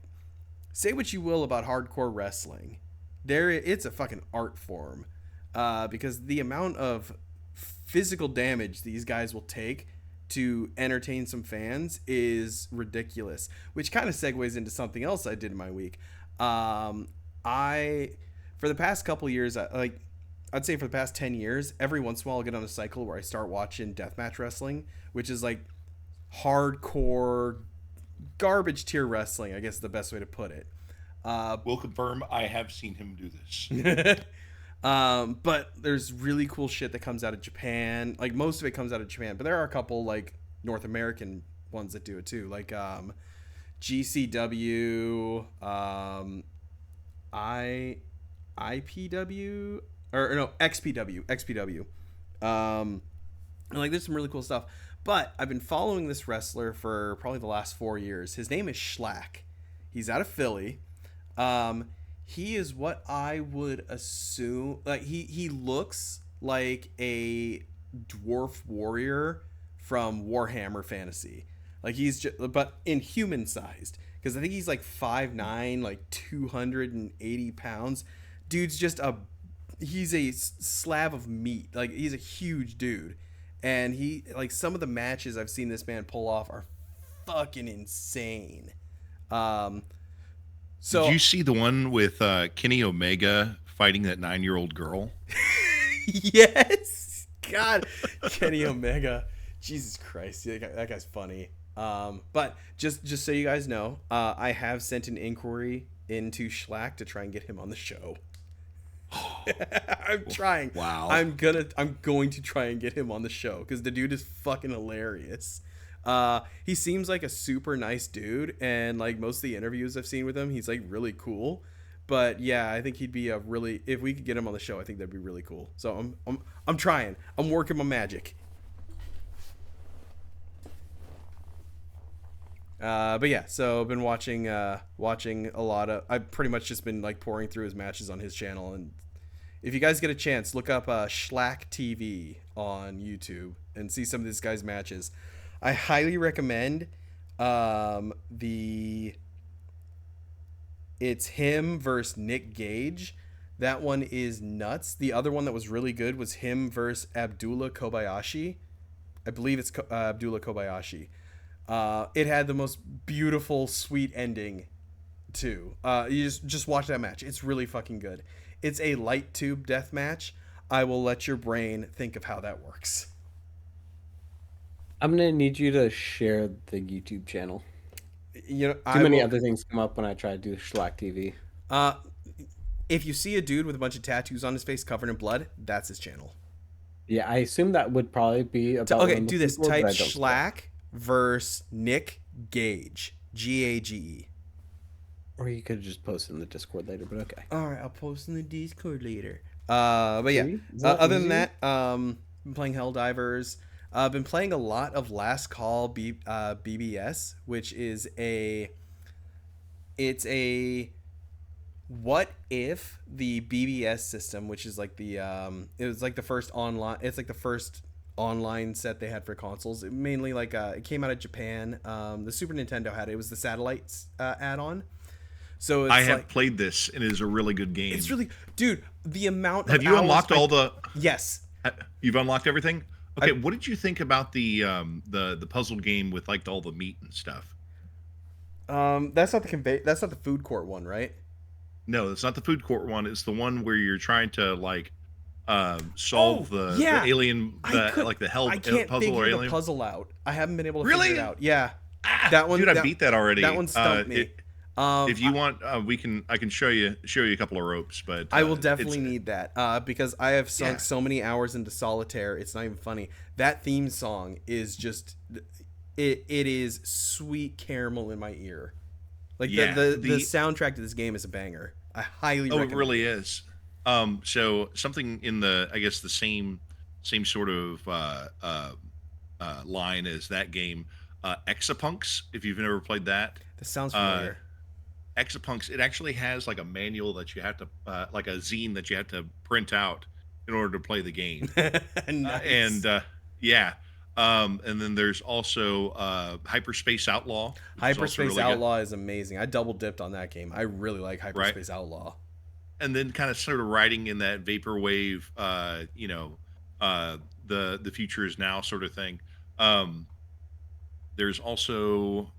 say what you will about hardcore wrestling, it's a fucking art form, because the amount of physical damage these guys will take to entertain some fans is ridiculous. Which kind of segues into something else I did in my week. I for the past couple years, I'd say for the past 10 years, every once in a while I'll get on a cycle where I start watching deathmatch wrestling, which is like hardcore garbage tier wrestling, I guess is the best way to put it. Will confirm I have seen him do this. But there's really cool shit that comes out of Japan. Like most of it comes out of Japan, but there are a couple like North American ones that do it too. Like GCW, IPW or no XPW. And like there's some really cool stuff. But I've been following this wrestler for probably the last 4 years. His name is Schlack. He's out of Philly. He is what I would assume. Like he looks like a dwarf warrior from Warhammer Fantasy. Like he's just, but in human sized. Because I think he's like 5'9", like 280 pounds. Dude's just he's a slab of meat. Like he's a huge dude. And he, like, some of the matches I've seen this man pull off are fucking insane. So did you see the one with Kenny Omega fighting that 9-year-old girl? Yes, God, Kenny Omega, Jesus Christ, that guy's funny. But just so you guys know, I have sent an inquiry into Schlack to try and get him on the show. I'm trying. Wow. I'm going to try and get him on the show because the dude is fucking hilarious. He seems like a super nice dude, and like most of the interviews I've seen with him, he's like really cool. But yeah, I think he'd be if we could get him on the show, I think that'd be really cool. So I'm trying. I'm working my magic. But yeah, so I've been watching a lot of. I've pretty much just been like pouring through his matches on his channel, and if you guys get a chance, look up Schlack TV on YouTube and see some of this guy's matches. I highly recommend it's him versus Nick Gage. That one is nuts. The other one that was really good was him versus Abdullah Kobayashi. I believe it's Abdullah Kobayashi. It had the most beautiful, sweet ending, too. You just watch that match. It's really fucking good. It's a light tube death match. I will let your brain think of how that works. I'm gonna need you to share the YouTube channel. You know, Too many other things come up when I try to do Schlack TV. If you see a dude with a bunch of tattoos on his face covered in blood, that's his channel. Yeah, I assume that would probably be about. Okay, do this. Type Schlack versus Nick Gage. Gage. Or you could just post it in the Discord later, but okay. All right, I'll post in the Discord later. But yeah, other than that, been playing Helldivers. I've been playing a lot of Last Call BBS, which is it's a what if the BBS system, which is like it was like the first online, it's like the first online set they had for consoles. It mainly like it came out of Japan. The Super Nintendo had it. It was the satellites add-on. So it's I have played this, and it is a really good game. It's really, dude. The amount of have you unlocked all the? Yes. You've unlocked everything. Okay, what did you think about the puzzle game with like all the meat and stuff? That's not That's not the food court one, right? No, it's not the food court one. It's the one where you're trying to like solve the alien, like the hell puzzle or alien the puzzle out. I haven't been able to really figure it out. Yeah, that one. Dude, I beat that already. That one stumped me. If you want, I can show you a couple of ropes, but I will definitely need that because I have sunk so many hours into solitaire. It's not even funny. That theme song is just it is sweet caramel in my ear. Like the soundtrack to this game is a banger. I highly recommend it really is. So something in the the same sort of line as that game, Exapunks. If you've never played that, this sounds familiar. Exapunks, it actually has like a manual that you have to like a zine that you have to print out in order to play the game. Nice. And then there's also Hyperspace Outlaw. Hyperspace Outlaw is amazing. I double dipped on that game. I really like Hyperspace Outlaw. And then kind of sort of riding in that vaporwave, the future is now sort of thing. There's also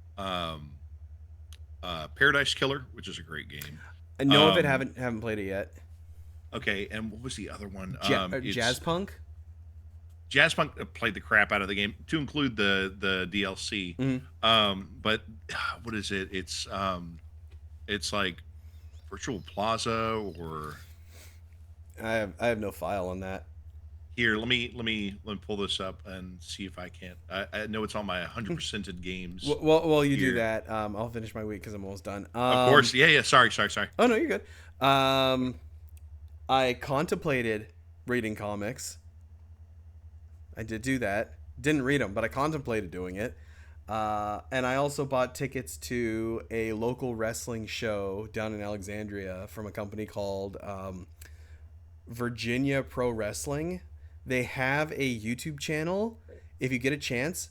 Paradise Killer, which is a great game. I know of it, haven't played it yet. Okay, and what was the other one? Jazzpunk? Jazzpunk played the crap out of the game, to include the DLC. Mm-hmm. But what is it? It's like Virtual Plaza, or I have no file on that. Here, let me pull this up and see if I can't. I know it's on my 100%ed games. Well, you do that. I'll finish my week because I'm almost done. Of course, yeah. Sorry. Oh no, you're good. I contemplated reading comics. I did do that. Didn't read them, but I contemplated doing it. And I also bought tickets to a local wrestling show down in Alexandria from a company called Virginia Pro Wrestling. They have a YouTube channel. If you get a chance,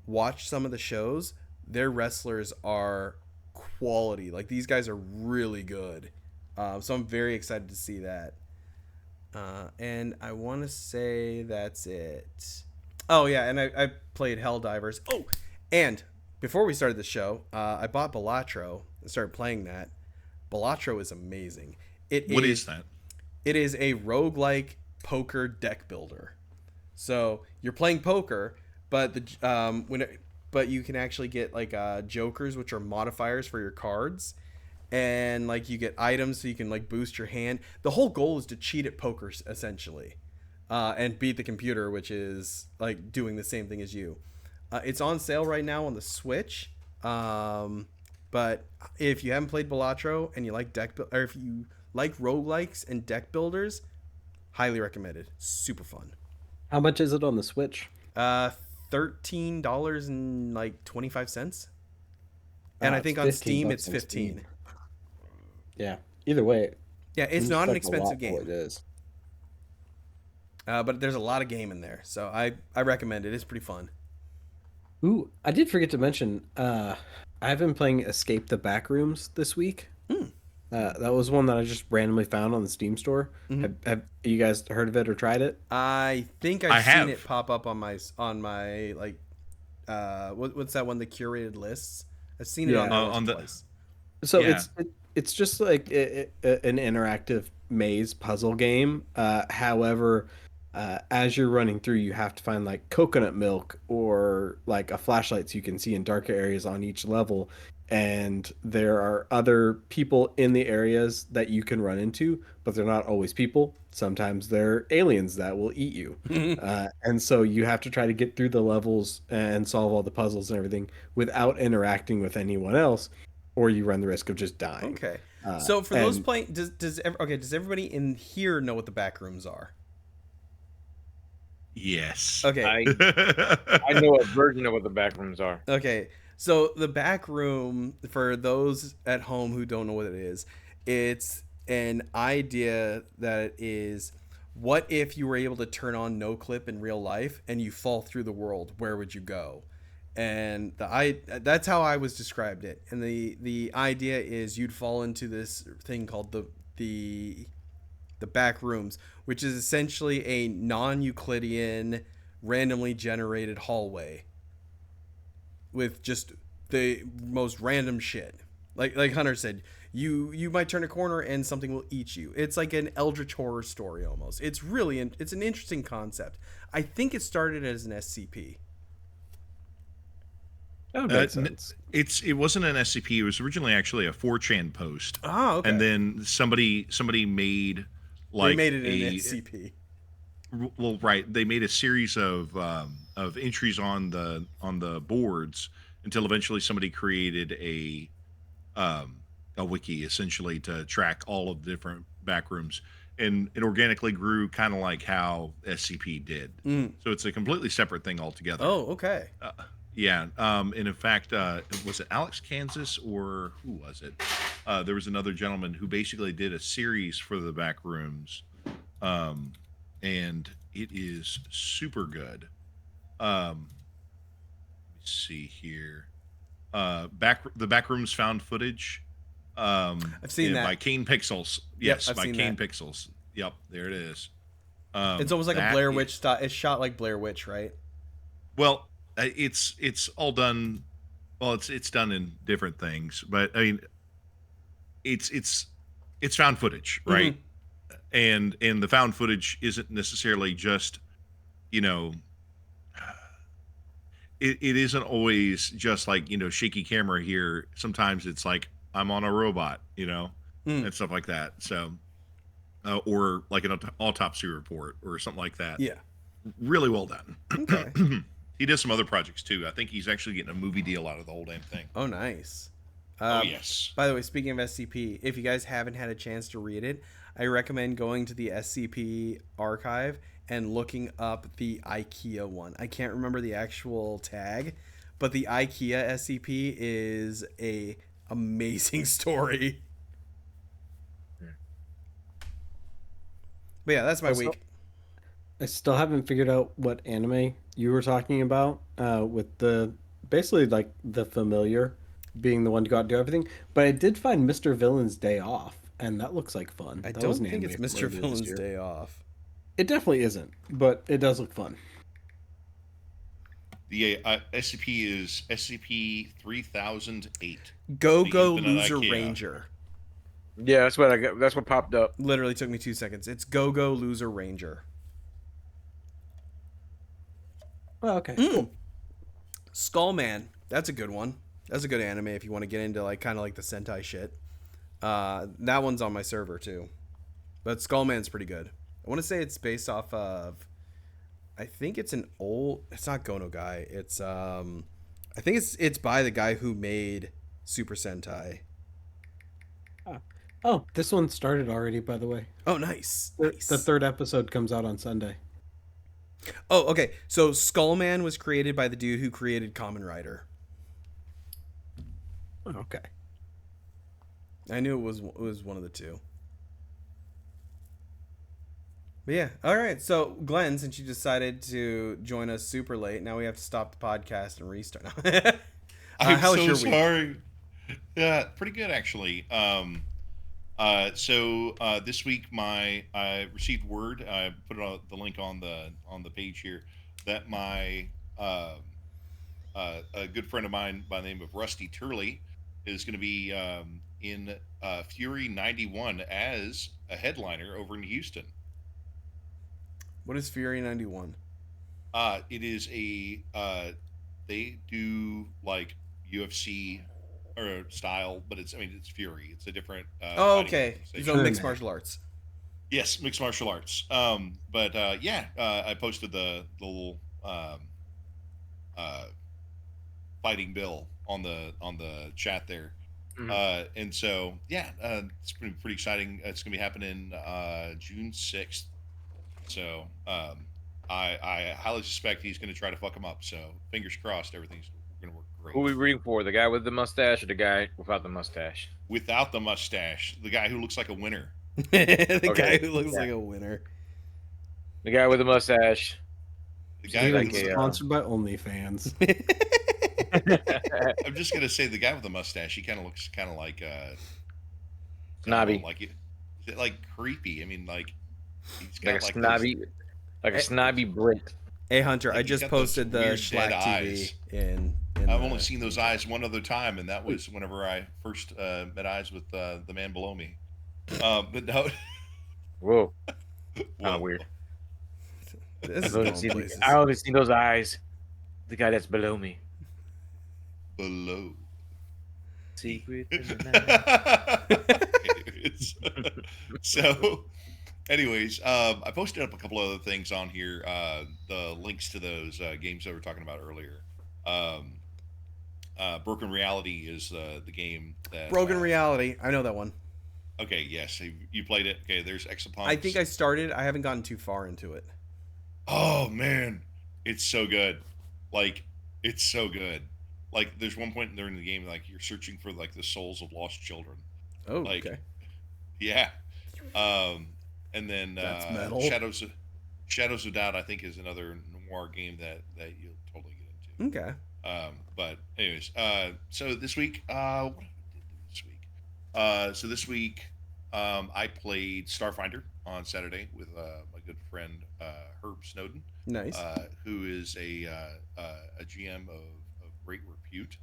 watch some of the shows. Their wrestlers are quality. Like, these guys are really good. So I'm very excited to see that. And I want to say that's it. Oh, yeah, and I played Helldivers. Oh, and before we started the show, I bought Balatro and started playing that. Balatro is amazing. What is that? It is a roguelike poker deck builder. So you're playing poker, but but you can actually get like jokers, which are modifiers for your cards, and like you get items so you can like boost your hand. The whole goal is to cheat at poker essentially, and beat the computer, which is like doing the same thing as you. It's on sale right now on the Switch. But if you haven't played Balatro and you like or if you like roguelikes and deck builders, highly recommended. Super fun. How much is it on the Switch? $13.25. And I think on Steam it's 15. Yeah. Either way. Yeah, it's not an expensive game. It is. But there's a lot of game in there, so I recommend it. It's pretty fun. Ooh, I did forget to mention. I've been playing Escape the Backrooms this week. That was one that I just randomly found on the Steam store. Mm-hmm. Have you guys heard of it or tried it? I think I've seen it pop up on my like what's that one, the curated lists? I've seen it on the twice. So it's just like an interactive maze puzzle game. However, as you're running through, you have to find like coconut milk or like a flashlight so you can see in darker areas on each level. And there are other people in the areas that you can run into, but they're not always people. Sometimes they're aliens that will eat you. And so you have to try to get through the levels and solve all the puzzles and everything without interacting with anyone else, or you run the risk of just dying. Okay. So for those playing, does everybody in here know what the back rooms are? Yes. Okay. I know a version of what the back rooms are. Okay. So the back room, for those at home who don't know what it is, it's an idea that is, what if you were able to turn on no clip in real life and you fall through the world? Where would you go? And that's how I was described it. And the idea is you'd fall into this thing called the back rooms, which is essentially a non-Euclidean, randomly generated hallway with just the most random shit. Like Hunter said, you might turn a corner and something will eat you. It's like an eldritch horror story almost. It's really it's an interesting concept. I think it started as an SCP. That would make sense. It wasn't an SCP. It was originally actually a 4chan post. Oh, okay. And then somebody made like they made it an SCP. Well, right. They made a series of entries on the boards until eventually somebody created a wiki essentially to track all of the different back rooms, and it organically grew, kind of like how SCP did. So it's a completely separate thing altogether. Oh, okay. Yeah. And in fact, was it Alex Kansas or who was it? There was another gentleman who basically did a series for the back rooms. And it is super good. Let me see here. The Backrooms found footage. I've seen that by Kane Pixels. Yes, I've by seen Kane that. Pixels. Yep, there it is. It's almost like a Blair Witch style. It's shot like Blair Witch, right? Well, it's all done. Well, it's done in different things, but I mean, it's found footage, right? And the found footage isn't necessarily just, it isn't always just like, shaky camera here. Sometimes it's like I'm on a robot, and stuff like that. So, or like an autopsy report or something like that. Yeah. Really well done. Okay. He does some other projects too. I think he's actually getting a movie deal out of the whole damn thing. Oh, nice. Oh, yes. By the way, speaking of SCP, if you guys haven't had a chance to read it, I recommend going to the SCP archive and looking up the IKEA one. I can't remember the actual tag, but the IKEA SCP is a amazing story. But yeah, that's my week. I still haven't figured out what anime you were talking about, with basically like the familiar being the one to go out and do everything. But I did find Mr. Villain's Day Off, and that looks like fun. I That was don't an think it's anime from Mr. earlier this Villain's year. Day Off. It definitely isn't, but it does look fun. The SCP is SCP-3008. Go Infinite Loser IKEA. Ranger. Yeah, that's what I got. That's what popped up. Literally took me 2 seconds. It's Go Loser Ranger. Oh, okay. Cool. Skullman. That's a good one. That's a good anime if you want to get into like kind of like the Sentai shit. That one's on my server too. But Skullman's pretty good. I want to say it's based off of, I think it's it's not Gono Guy. It's I think it's by the guy who made Super Sentai. Oh, this one started already, by the way. Oh, nice. The third episode comes out on Sunday. Oh, okay. So Skullman was created by the dude who created Kamen Rider. Oh, okay. I knew it was one of the two. But yeah, all right. So Glenn, since you decided to join us super late, now we have to stop the podcast and restart. I'm how was so your week? sorry. Yeah, pretty good actually. So this week I received word. I put it on the link on the page here that my a good friend of mine by the name of Rusty Turley is going to be in Fury 91 as a headliner over in Houston. What is Fury 91? It is they do like UFC or style, but it's Fury. It's a different. Oh, okay. He's on Sure. mixed martial arts. Yes, mixed martial arts. But I posted the little fighting bill on the chat there. Mhm. And so it's pretty exciting. It's gonna be happening June 6th. So I highly suspect he's going to try to fuck him up. So fingers crossed, everything's going to work great. Who are we rooting for? The guy with the mustache or the guy without the mustache? Without the mustache, the guy who looks like a winner. The guy who looks like a winner. The guy with the mustache. The guy who's like sponsored by OnlyFans. I'm just gonna say the guy with the mustache. He kind of looks kind of like snobby. Like is it like creepy? I mean, like he's got like a snobby, like a snobby Brit. Hey Hunter, I just posted the Black TV in I've only seen those eyes one other time, and that was whenever I first met eyes with the man below me. But no. Whoa. Kind of weird. I only seen those eyes. The guy that's below me. Below. Secret. So, anyways, I posted up a couple other things on here. The links to those games that we were talking about earlier. Broken Reality is the game that. Broken Reality. I know that one. Okay, yes, you played it. Okay, there's Exapunks. I think I started. I haven't gotten too far into it. Oh man, it's so good. Like, it's so good. Like, there's one point during the game, like you're searching for like the souls of lost children. Oh, like, okay. Yeah. And then That's metal. Shadows of Doubt, I think, is another noir game that you'll totally get into. Okay. But anyways, so this week, what did I do this week? So this week, I played Starfinder on Saturday with my good friend Herb Snowden. Nice. Who is a GM of great repute.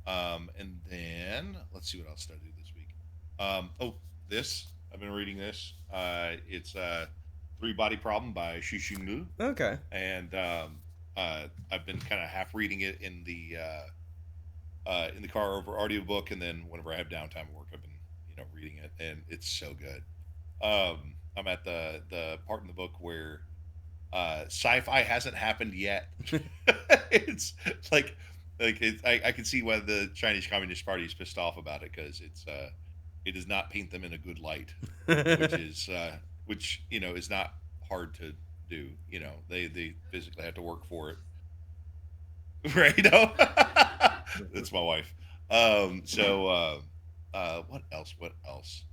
And then let's see what else did I do this week. This I've been reading this. It's Three Body Problem by Xu Mu. Okay. And I've been kind of half reading it in the car over audiobook, and then whenever I have downtime at work, I've been reading it, and it's so good. I'm at the part in the book where sci-fi hasn't happened yet. It's like I can see why the Chinese Communist Party is pissed off about it, because it does not paint them in a good light, which is not hard to do. They physically have to work for it, right? That's my wife. So what else?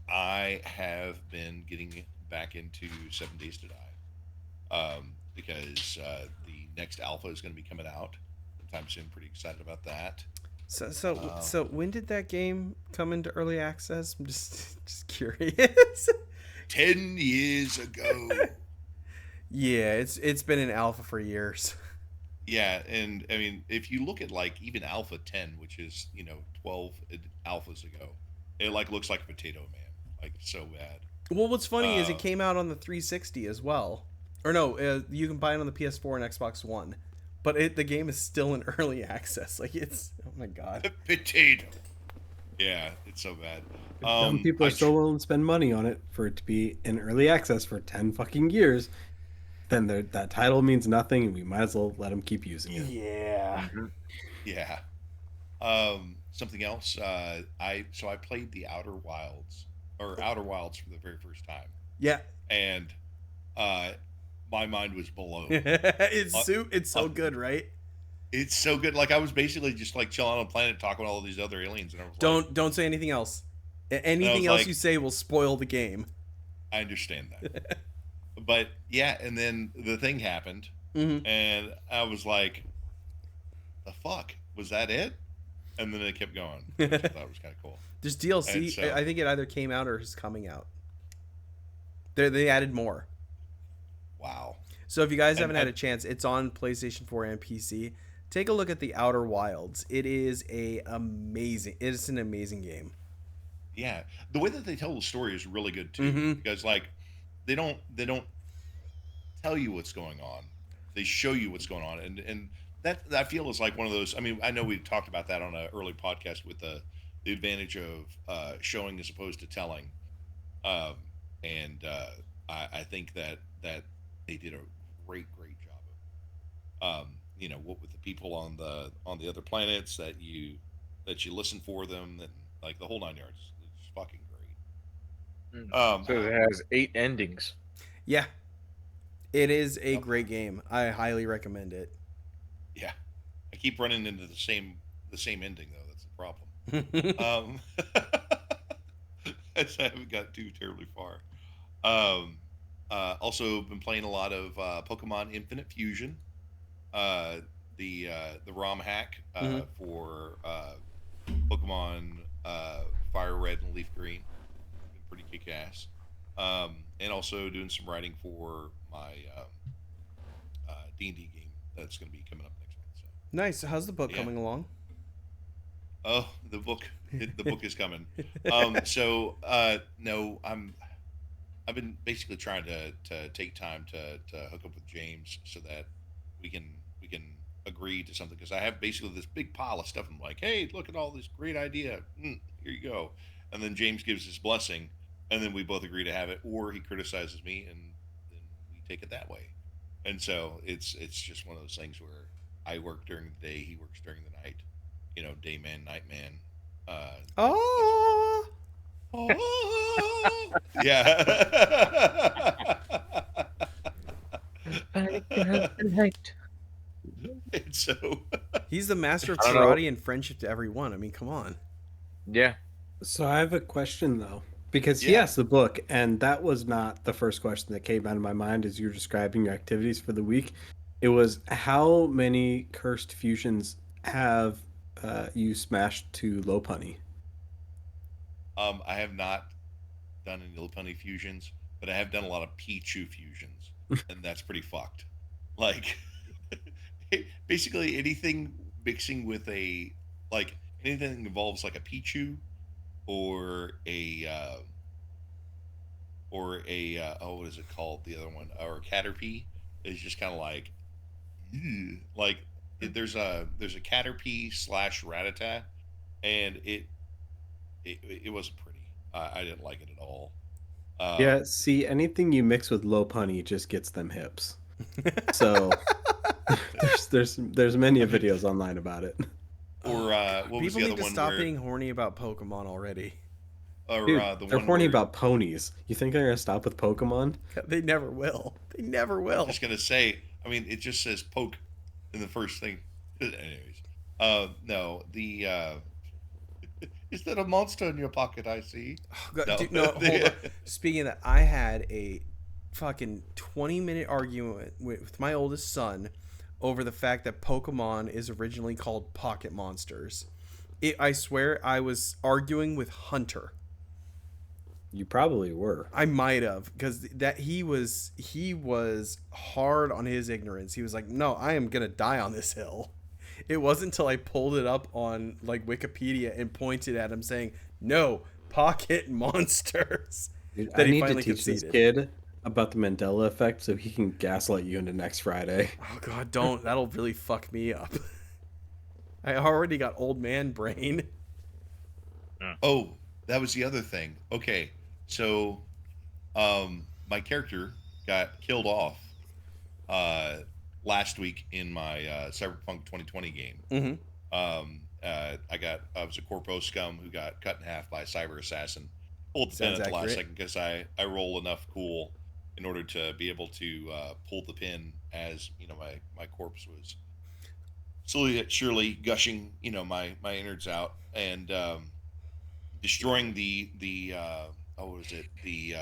I have been getting back into 7 Days to Die, because the next alpha is going to be coming out sometime soon. Pretty excited about that. So when did that game come into early access? I'm just curious. 10 years ago. Yeah, it's been in alpha for years. Yeah, and I mean, if you look at like even Alpha 10, which is 12 alphas ago, it like looks like a potato man, like so bad. Well, what's funny is it came out on the 360 as well, or no, you can buy it on the PS4 and Xbox One, but the game is still in early access. Like it's, oh my god, potato. Yeah, it's so bad. Some people are so willing to spend money on it for it to be in early access for 10 fucking years. Then that title means nothing, and we might as well let them keep using it. Yeah. Yeah. Something else. I played the Outer Wilds for the very first time. Yeah. And my mind was blown. It's so good, right? It's so good. Like I was basically just like chilling on a planet talking with all these other aliens, and I was don't say anything else. Anything else you say will spoil the game. I understand that. But yeah, and then the thing happened, and I was like, "The fuck was that it?" And then it kept going, which I thought was kind of cool. There's DLC. So, I think it either came out or is coming out. They added more. Wow. So if you guys haven't had a chance, it's on PlayStation 4 and PC. Take a look at the Outer Wilds. It's an amazing game. Yeah, the way that they tell the story is really good too, because like they don't tell you what's going on, they show you what's going on, and that I feel is like one of those. I mean, I know we talked about that on an early podcast with the advantage of showing as opposed to telling, and I think that they did a great job of what with the people on the other planets that you listen for them, and like the whole 9 yards. Fucking great. So it has 8 endings. Yeah, It is a Yep. great game. I highly recommend it. Yeah, I keep running into the same ending though. That's the problem. As I haven't got too terribly far. Um, also been playing a lot of Pokemon Infinite Fusion. Uh, the ROM hack Mhm. for Pokemon Fire Red and Leaf Green. Been pretty kick ass. And also doing some writing for my D&D game that's going to be coming up next month. So, Nice. How's the book yeah. coming along? Oh, the book is coming. So no, I've been basically trying to take time to hook up with James so that we can agree to something, because I have basically this big pile of stuff. I'm like, hey, look at all this great idea. Here you go. And then James gives his blessing, and then we both agree to have it, or he criticizes me, and then we take it that way. And so it's just one of those things where I work during the day, he works during the night. Day man, night man. Oh. Oh, yeah. And so, He's the master of I don't know. karate and friendship to everyone. I mean, come on. Yeah. So I have a question though, because Yeah. yes, the book, and that was not the first question that came out of my mind as you're describing your activities for the week. It was, how many cursed fusions have you smashed to low punny? I have not done any Lopunny fusions, but I have done a lot of Pichu fusions, and that's pretty fucked. Like, basically anything mixing with anything that involves like a Pichu or a what is it called, the other one, or a Caterpie, is just kind of like, ew. Like there's a Caterpie slash Rattata, and it wasn't pretty. I didn't like it at all. Yeah, see, anything you mix with low punny just gets them hips. So there's many videos online about it. Or what was People the need other to one stop where, being horny about Pokemon already. or Dude, the they're one horny where, about ponies. You think they're gonna stop with Pokemon? They never will. They never I'm will. just gonna say, I mean, it just says poke in the first thing. Anyways, no, the is that a monster in your pocket? I see. Oh, God, No, dude, no, hold on. Speaking of that, I had a fucking 20-minute argument with my oldest son over the fact that Pokemon is originally called Pocket Monsters. I swear I was arguing with Hunter. You probably were. I might have, because that he was hard on his ignorance. He was like, "No, I am gonna die on this hill." It wasn't until I pulled it up on like Wikipedia and pointed at him saying, "No, Pocket Monsters," Dude, that I he need to finally teach this conceded. kid about the Mandela effect so he can gaslight you into next Friday. Oh God, don't! That'll really fuck me up. I already got old man brain. Oh, that was the other thing. Okay, so my character got killed off uh, last week in my Cyberpunk 2020 game. Mm-hmm. I was a corpo scum who got cut in half by a cyber assassin. Pulled the pin Sounds at the last accurate. second because I roll enough cool in order to be able to pull the pin, as my corpse was slowly but surely gushing my innards out, and destroying the oh, what was it, the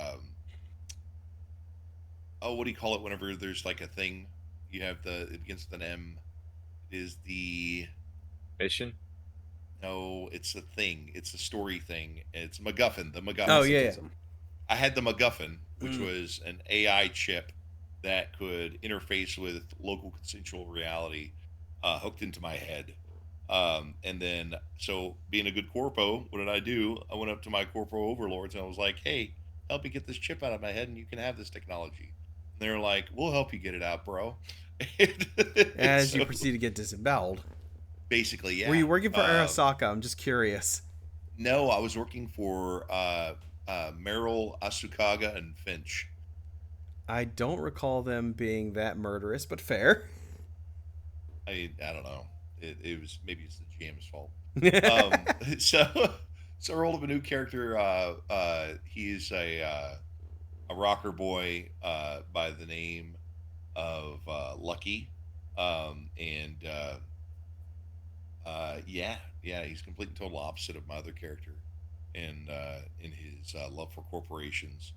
oh, what do you call it whenever there's like a thing, you have it begins with an M, it is the, Mission. no, it's a thing, it's a story thing, it's MacGuffin, the MacGuffin. Oh yeah, yeah. Masochism. I had the MacGuffin, which Mm. was an AI chip that could interface with local consensual reality, hooked into my head. And then, so being a good corpo, what did I do? I went up to my corpo overlords and I was like, "Hey, help me get this chip out of my head, and you can have this technology." And they're like, "We'll help you get it out, bro." As you So, proceed to get disemboweled. basically, yeah. Were you working for Arasaka? I'm just curious. No, I was working for Merrill, Asukaga, and Finch. I don't recall them being that murderous, but fair. I don't know. It was, maybe it's the GM's fault. So I rolled up a new character. He's a rocker boy by the name Lucky, and yeah, he's complete and total opposite of my other character, and in his love for corporations.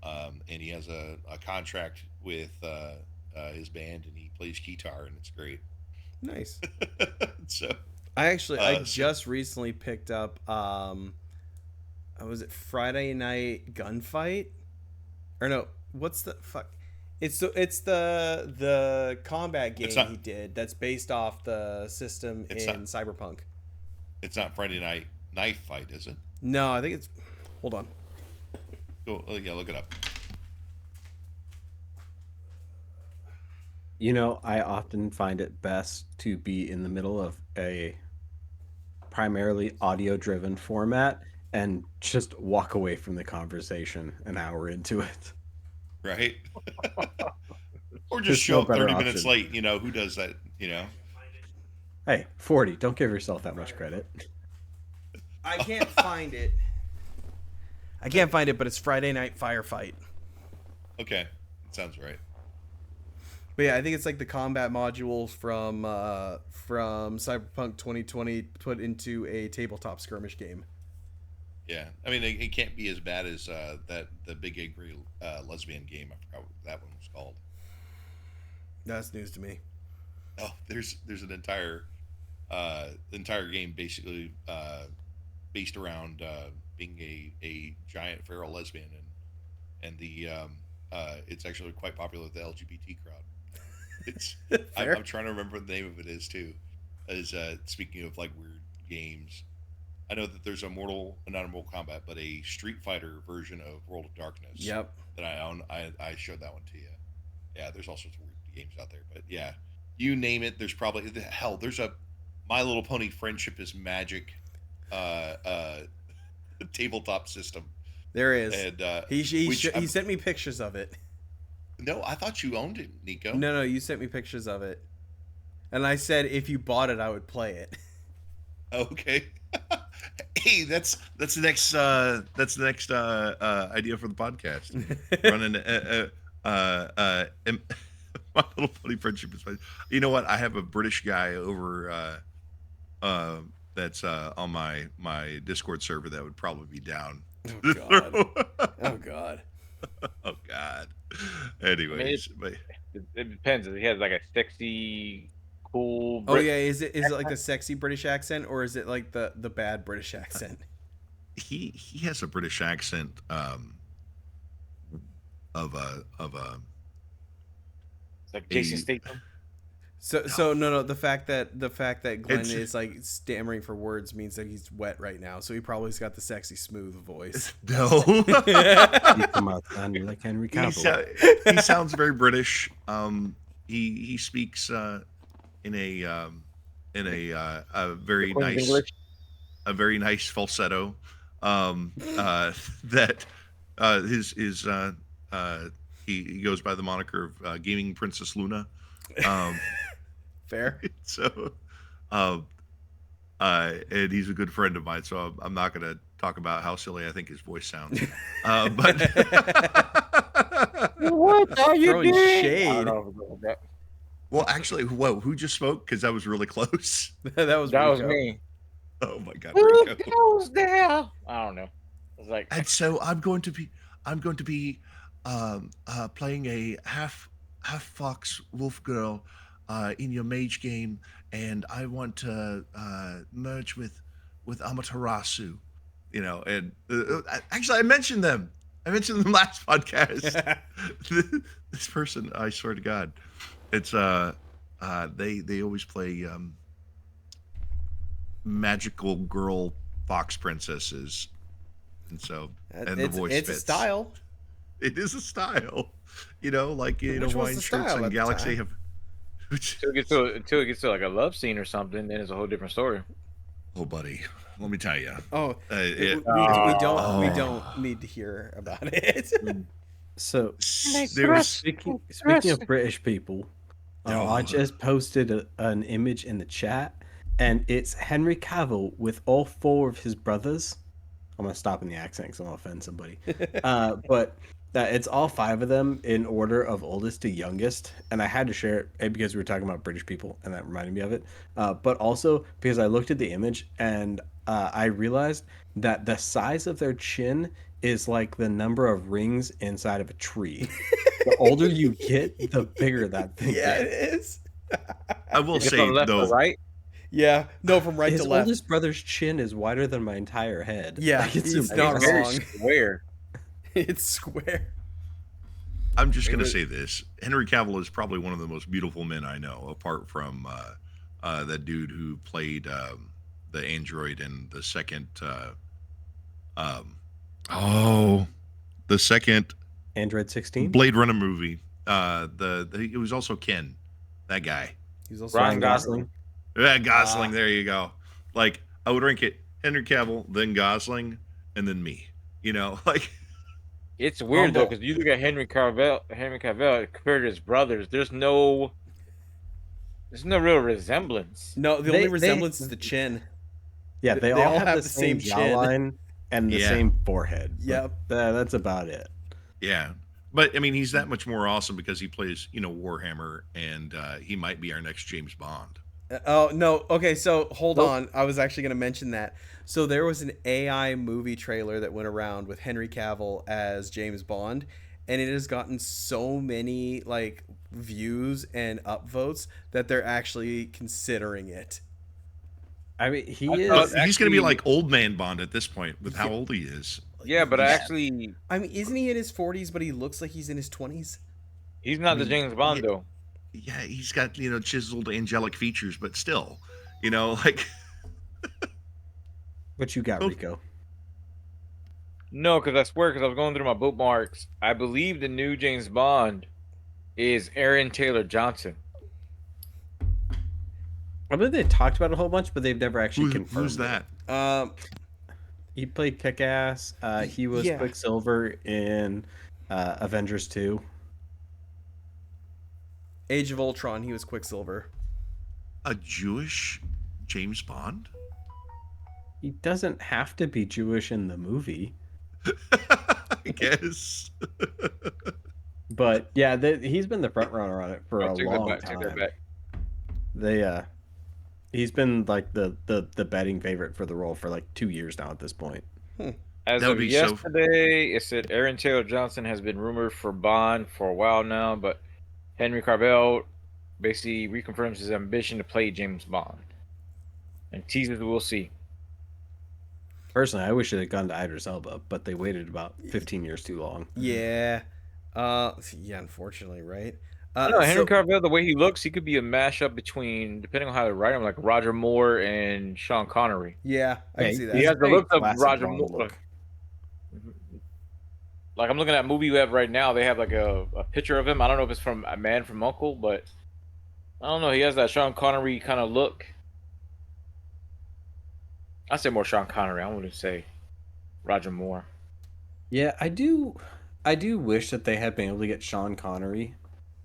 And he has a contract with his band, and he plays guitar, and it's great. Nice. So I so just recently picked up was it Friday Night Gunfight? Or no, what's the fuck? It's the combat game not he did that's based off the system in not Cyberpunk. it's not Friday Night Knife Fight, is it? No, I think it's. Hold on. Go, yeah, look it up. I often find it best to be in the middle of a primarily audio-driven format and just walk away from the conversation an hour into it. Right. Or just There's show no up better 30 minutes option. late. Who does that? Hey, 40. Don't give yourself that much credit. I can't find it. I can't find it, but it's Friday Night Firefight. Okay, that sounds right. But yeah, I think it's like the combat modules from Cyberpunk 2020 put into a tabletop skirmish game. Yeah, I mean, it can't be as bad as the Big Angry Lesbian game. I forgot what that one was called. That's news to me. Oh, there's an entire game basically based around being a giant feral lesbian, and the it's actually quite popular with the LGBT crowd. It's I'm trying to remember what the name of it is too. As speaking of like weird games, I know that there's not a Mortal Kombat, but a Street Fighter version of World of Darkness. Yep. That I own. I showed that one to you. Yeah, there's all sorts of weird games out there, but yeah, you name it. There's probably there's a My Little Pony Friendship is Magic tabletop system. There is. And he sent me pictures of it. No, I thought you owned it, Nico. No, you sent me pictures of it, and I said if you bought it, I would play it. Okay. Hey, that's the next idea for the podcast. Running My Little Pony Friendship is fun. You know what? I have a British guy over that's on my Discord server that would probably be down. Oh god. Oh god. Oh god. Anyways, it depends. He has like a sexy, cool. Oh yeah, is it like the sexy British accent, or is it like the bad British accent? he has a British accent of a It's like Jason Statham. So no, the fact that Glenn is like stammering for words means that he's wet right now. So he probably's got the sexy smooth voice. No. You come out sounding like Henry Cavill. He sounds very British. He speaks in a very nice English. a very nice falsetto. That his he goes by the moniker of Gaming Princess Luna. Fair. So, and he's a good friend of mine, so I'm not going to talk about how silly I think his voice sounds. But What are you Throwing doing? shade. I don't know if it goes that. well, actually, who just spoke? Because that was really close. that was Rico. Me. Oh my god, Who Rico. goes there? I don't know. It's like And so I'm going to be playing a half fox wolf girl in your mage game, and I want to merge with Amaterasu, and actually I mentioned them last podcast. This person, I swear to God, it's they always play magical girl fox princesses, and so and the voice it's fits. a style. It is a style, like Which was Hawaiian the shirts style and at the Galaxy time? have. until it gets to like a love scene or something, then it's a whole different story. Oh, buddy, let me tell you. Oh, we Oh. don't need to hear about it. So There was, speaking of British people, I just posted an image in the chat, and it's Henry Cavill with all four of his brothers. I'm gonna stop in the accent because I'm gonna offend somebody. But It's all 5 of them in order of oldest to youngest, and I had to share it because we were talking about British people, and that reminded me of it. But also because I looked at the image and I realized that the size of their chin is like the number of rings inside of a tree. The older you get, the bigger that thing Yeah, it gets. is. I will Just say from left to though, right. Yeah, no, from right His to left. oldest brother's chin is wider than my entire head. Yeah, Like, it's he's Like, not it's very wrong. square. It's square. I'm just going to It say this: Henry Cavill is probably one of the most beautiful men I know, apart from that dude who played the android in the second. Um, oh, the second Android 16? Blade Runner movie. It was also Ken, that guy. He's also Ryan Gosling. Yeah, Gosling. Ah. There you go. Like I would rank it: Henry Cavill, then Gosling, and then me. You know, like It's weird though, Humble. because you look at Henry Cavill compared to his brothers. There's no real resemblance. No, the They- only they- resemblance is the chin. Yeah, they all have the same same chin. jawline and the Yeah. same forehead. but Yep. that's about it. yeah. But I mean, he's that much more awesome because he plays, Warhammer, and he might be our next James Bond. Oh no. Okay, so hold Nope. on. I was actually going to mention that. So there was an AI movie trailer that went around with Henry Cavill as James Bond, and it has gotten so many like views and upvotes that they're actually considering it. I mean, he I is. thought- He's going to be actually- like old man Bond at this point with how Yeah. old he is. Yeah, but I Yeah. actually, I mean, isn't he in his 40s, but he looks like he's in his 20s? he's not the James Bond though. Yeah, he's got, chiseled angelic features, but still, like What you got, Oh. Rico? No, because I swear, because I was going through my bookmarks, I believe the new James Bond is Aaron Taylor Johnson. I believe they talked about it a whole bunch, but they've never actually confirmed. who's that? He played Kick-Ass. He was Yeah. Quicksilver in Avengers 2. Age of Ultron, he was Quicksilver. A Jewish James Bond? He doesn't have to be Jewish in the movie. I guess. But yeah, he's been the front runner on it for a Take that long back, take that time. back. He's been like the betting favorite for the role for like 2 years now at this point. As That would of be so- yesterday, it said Aaron Taylor Johnson has been rumored for Bond for a while now, but Henry Cavill basically reconfirms his ambition to play James Bond and teases we'll see. Personally, I wish it had gone to Idris Elba, but they waited about 15 years too long. Yeah. Yeah, unfortunately, right? I don't know, Henry So- Cavill, the way he looks, he could be a mashup between, depending on how they write him, like Roger Moore and Sean Connery. yeah, I can Yeah, see that. He has the very look of classic Roger Bond Moore. look. Like I'm looking at a movie we have right now. They have like a picture of him. I don't know if it's from A Man from Uncle, but I don't know. He has that Sean Connery kind of look. I say more Sean Connery. I wouldn't say Roger Moore. Yeah, I do wish that they had been able to get Sean Connery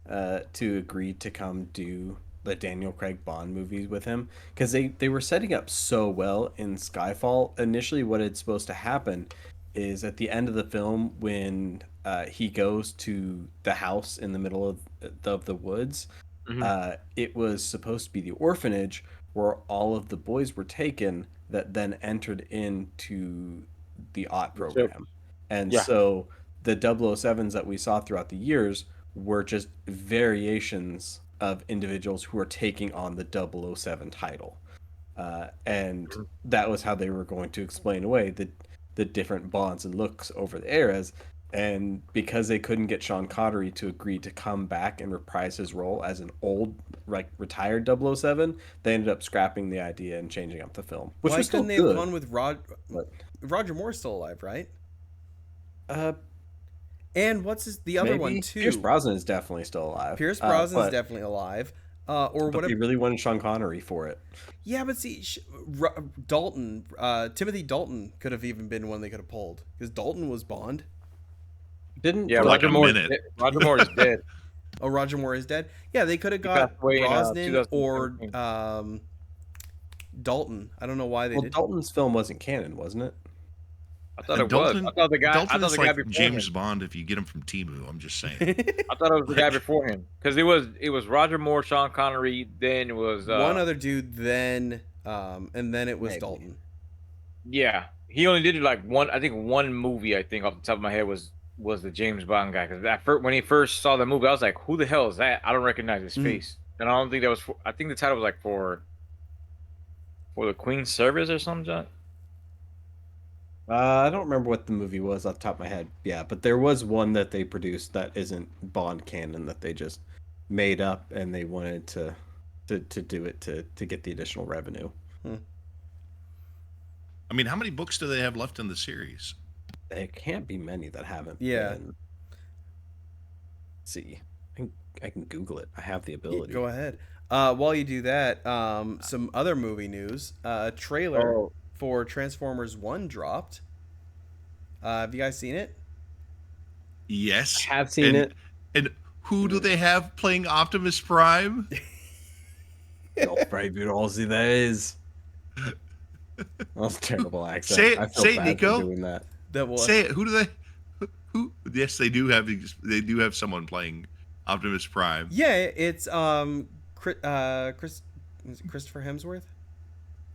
to agree to come do the Daniel Craig Bond movies with him, because they were setting up so well in Skyfall. Initially, what it's supposed to happen is at the end of the film when he goes to the house in the middle of the woods. Mhm. It was supposed to be the orphanage where all of the boys were taken that then entered into the OT program. And Yeah. so the 007s that we saw throughout the years were just variations of individuals who were taking on the 007 title. And that was how they were going to explain away the different bonds and looks over the eras. And because they couldn't get Sean Connery to agree to come back and reprise his role as an old, like, retired 007, they ended up scrapping the idea and changing up the film, which Why was still couldn't they have good. gone with but- Roger Moore's still alive, right? Uh, And what's the other one maybe. too? Pierce Brosnan is definitely still alive. Pierce Brosnan's but, definitely alive. Or but what? they really wanted Sean Connery for it. Yeah, but see, Dalton, Timothy Dalton could have even been one they could have pulled because Dalton was Bond. Didn't Yeah, For like Roger a Moore. minute. Roger Moore is dead. Oh, Roger Moore is dead. Yeah, they could have He got passed away in, Brosnan or 2017. Dalton. I don't know why they well, did. Dalton's film wasn't canon, wasn't it? I thought And it was. Dalton, I thought the guy. I Dalton thought is the guy like before James him. Bond if you get him from Temu. I'm just saying. I thought it was the guy before him because it was Roger Moore, Sean Connery. Then it was One other dude, then and then it was Maybe. Dalton. yeah. He only did like one. I think one movie. I think off the top of my head was the James Bond guy. Because when he first saw the movie, I was like, "Who the hell is that?" I don't recognize his face, and I don't think that was. I think the title was like for the Queen's Service or something. I don't remember what the movie was off the top of my head. Yeah, but there was one that they produced that isn't Bond canon that they just made up and they wanted to do it to get the additional revenue. I mean, how many books do they have left in the series? There can't be many that haven't. Yeah. Let's see. I can Google it. I have the ability. Go ahead. While you do that, some other movie news. Trailer for Transformers 1 dropped. Have you guys seen it? Yes. I have seen it. And who do they have playing Optimus Prime? Oh, baby, Rosie, that is. That was a terrible accent. Say it, I feel say it, bad Nico. for doing that. That was Say it. Who do they? Who? Yes, they do have. They do have someone playing Optimus Prime. Yeah, it's Chris is it Christopher Hemsworth?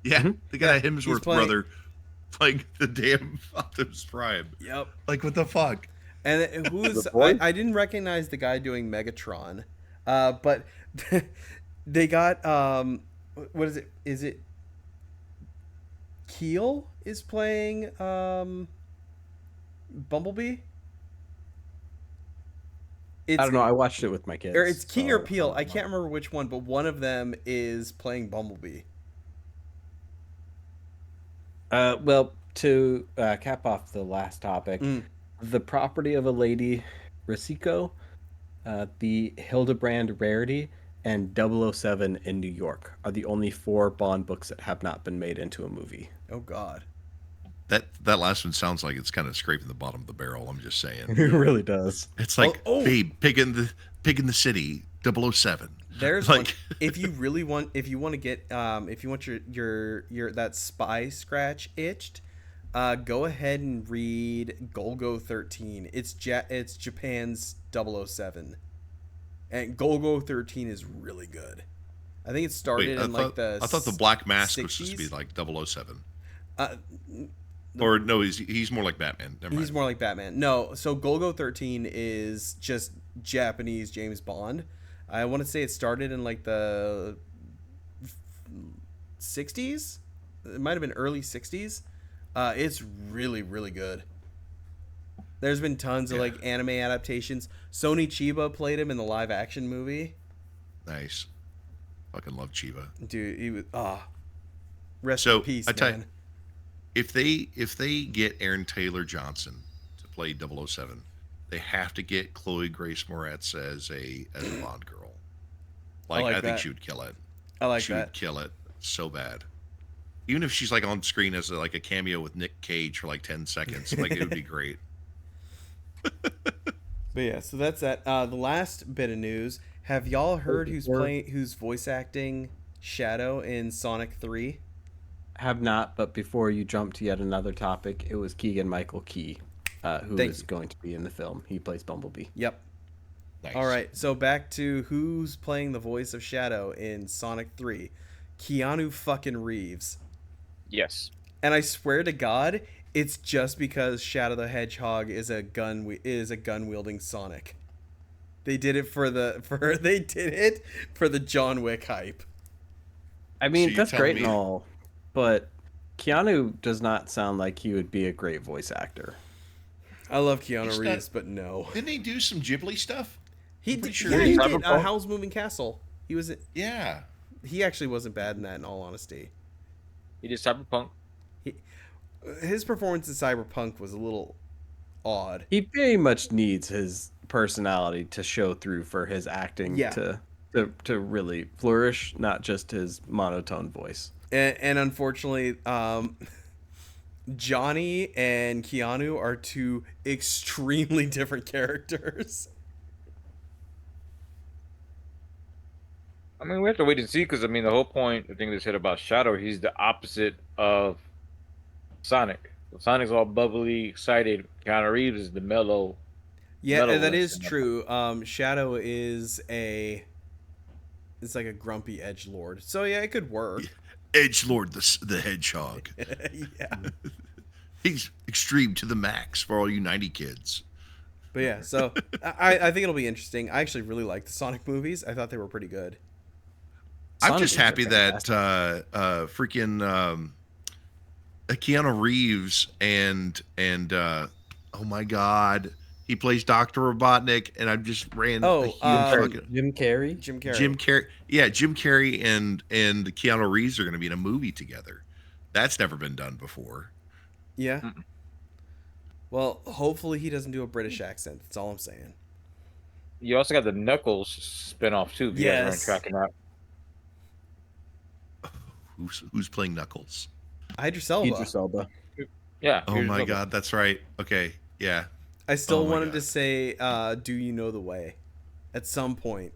Yeah, the guy Yeah, Hemsworth he's playing- brother playing the damn Optimus Prime. Yep. Like what the fuck? And who's The voice? I didn't recognize the guy doing Megatron, but they got what is it? Is it Keel is playing Bumblebee? It's, I don't know. I watched it with my kids. Or it's Key or so Peel. I don't can't know. remember which one, but one of them is playing Bumblebee. Well, to cap off the last topic, the property of a lady, Risico, the Hildebrand Rarity, and 007 in New York are the only 4 Bond books that have not been made into a movie. Oh God. That last one sounds like it's kind of scraping the bottom of the barrel. I'm just saying. It really does. It's like, Oh. babe, pig in the city, 007. There's Like- one. If you want to get, if you want your that spy scratch itched, go ahead and read Golgo 13. It's Japan's 007, and Golgo 13 is really good. I think it started Wait, in like the. I thought the Black Mask was supposed to 60s? be like 007. Or no, he's more like Batman. Never mind. he's more like Batman. No, so Golgo 13 is just Japanese James Bond. I want to say it started in like the 60s. It might have been early 60s. It's really, really good. There's been tons of like anime adaptations. Sony Chiba played him in the live action movie. Nice. Fucking love Chiba. Dude, he was rest So, in peace, I tell you- man. If they get Aaron Taylor Johnson to play 007, they have to get Chloe Grace Moretz as a Bond girl. Like like I think that. she would kill it. I like She that. would kill it so bad. Even if she's like on screen as like a cameo with Nick Cage for like 10 seconds, like it would be great. But yeah, so that's that. The last bit of news. Have y'all heard who's voice acting Shadow in Sonic 3? Have not, but before you jump to yet another topic, it was Keegan-Michael Key, who Thank is you. going to be in the film. He plays Bumblebee. Yep. Nice. All right, so back to who's playing the voice of Shadow in Sonic 3. Keanu fucking Reeves. Yes. And I swear to God, it's just because Shadow the Hedgehog is a gun wielding Sonic. They did it for the John Wick hype. I mean, So you're that's telling great me- and all, but Keanu does not sound like he would be a great voice actor. I love Keanu He's Reeves, but no. Didn't he do some Ghibli stuff? He I'm did. pretty sure Yeah, he he did. did. Cyberpunk? Howl's Moving Castle. He was. Yeah. He actually wasn't bad in that. In all honesty, He did Cyberpunk. his performance in Cyberpunk was a little odd. He very much needs his personality to show through for his acting Yeah. to really flourish, not just his monotone voice. And unfortunately, Johnny and Keanu are two extremely different characters. I mean, we have to wait and see because I mean, the whole point, the thing they said about Shadow, he's the opposite of Sonic. Sonic's all bubbly, excited. Keanu Reeves is the mellow. Yeah, that one. is true. Shadow is it's like a grumpy edge lord. So yeah, it could work. Edgelord the Hedgehog. Yeah. He's extreme to the max for all you 90 kids. But yeah, so I think it'll be interesting. I actually really like the Sonic movies. I thought they were pretty good. I'm Sonic just movies are happy that fantastic. freaking Keanu Reeves and oh my god, he plays Dr. Robotnik, and I just ran Oh, a huge fucking Jim Carrey. Jim Carrey. Jim Carrey. Yeah, Jim Carrey and Keanu Reeves are going to be in a movie together. That's never been done before. Yeah. Well, hopefully he doesn't do a British accent. That's all I'm saying. You also got the Knuckles spinoff too. If you guys aren't Yes. tracking that. Who's playing Knuckles? Idris Elba. Idris Elba. Yeah. Oh here's my Knuckles. god, that's right. Okay, yeah. I still Oh my wanted God. to say, "Do you know the way?" At some point.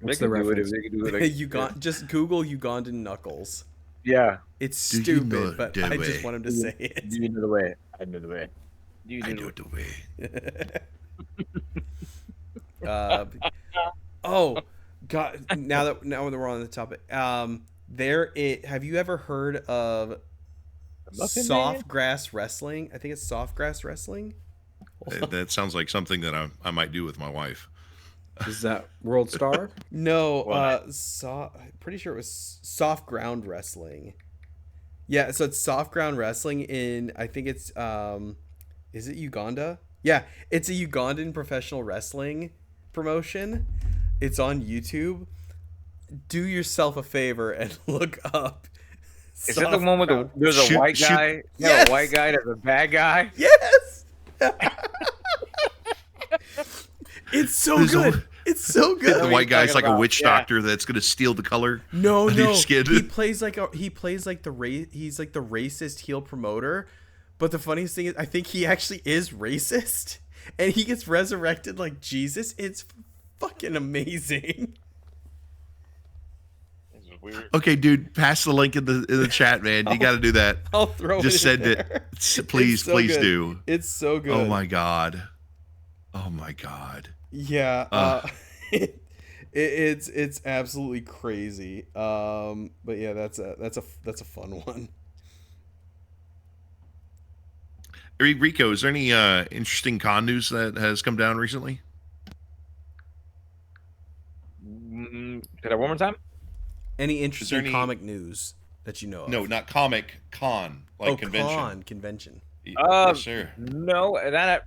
What's They the can do it if reference? they can do it. Like, Just Google Ugandan Knuckles. yeah. It's Do you stupid, know but the I just way? want him to say it. Do you know the way? I know the way. Do you I know know the the way. uh, oh god! Now that we're on the topic, have you ever heard of Muffin soft Man? grass wrestling? I think it's soft grass wrestling. That sounds like something that I might do with my wife. Is that World Star? No, What? pretty sure it was soft ground wrestling. Yeah, so it's soft ground wrestling in, I think it's is it Uganda? Yeah, it's a Ugandan professional wrestling promotion. It's on YouTube. Do yourself a favor and look up. Is that the one with the? There's a Shoot- white shoot- guy. Yeah, Yes! a white guy that's a bad guy. Yes. It's so There's a- good. It's so good. The what white you're guy's talking like a about. witch Yeah. doctor that's going to steal the color. No, on your no. skin. He plays like he's like the racist heel promoter. But the funniest thing is I think he actually is racist and he gets resurrected like Jesus. It's fucking amazing. This is weird. Okay, dude, pass the link in the chat, man. You got to do that. I'll throw Just it send in it. there. Please, It's so please good. do. It's so good. Oh my god. Oh my god. Yeah, Ugh. it's absolutely crazy. But yeah, that's a fun one. Rico, is there any interesting con news that has come down recently? Say that one more time. Any interesting any- comic news that you know of? No, not comic, con, like convention. Convention. Yes, sir. No,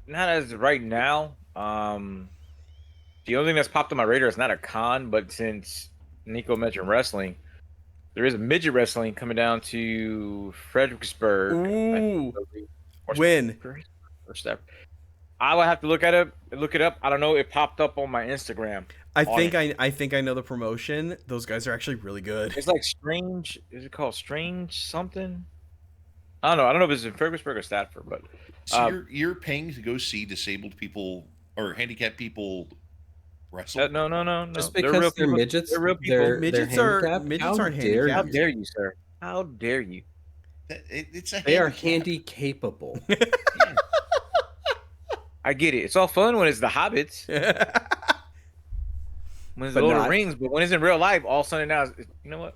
not as of right now. The only thing that's popped on my radar is not a con, but since Nico mentioned wrestling, there is a midget wrestling coming down to Fredericksburg. Ooh. Or When? or stuff. I will have to look it up. I don't know. It popped up on my Instagram. I think I know the promotion. Those guys are actually really good. It's like Strange. Is it called Strange something? I don't know. I don't know if it's in Fredericksburg or Stafford, but So you're paying to go see disabled people or handicapped people wrestle? no. Just They're because real they're people. midgets, They're real people. they're Midgets handicapped? aren't How dare How handicapped. you? dare you, sir? How dare you? It's a They are handicap. handy capable. I get it. It's all fun when it's the Hobbits, when it's the But Lord of not- the Rings, but when it's in real life, all of a sudden now, you know what?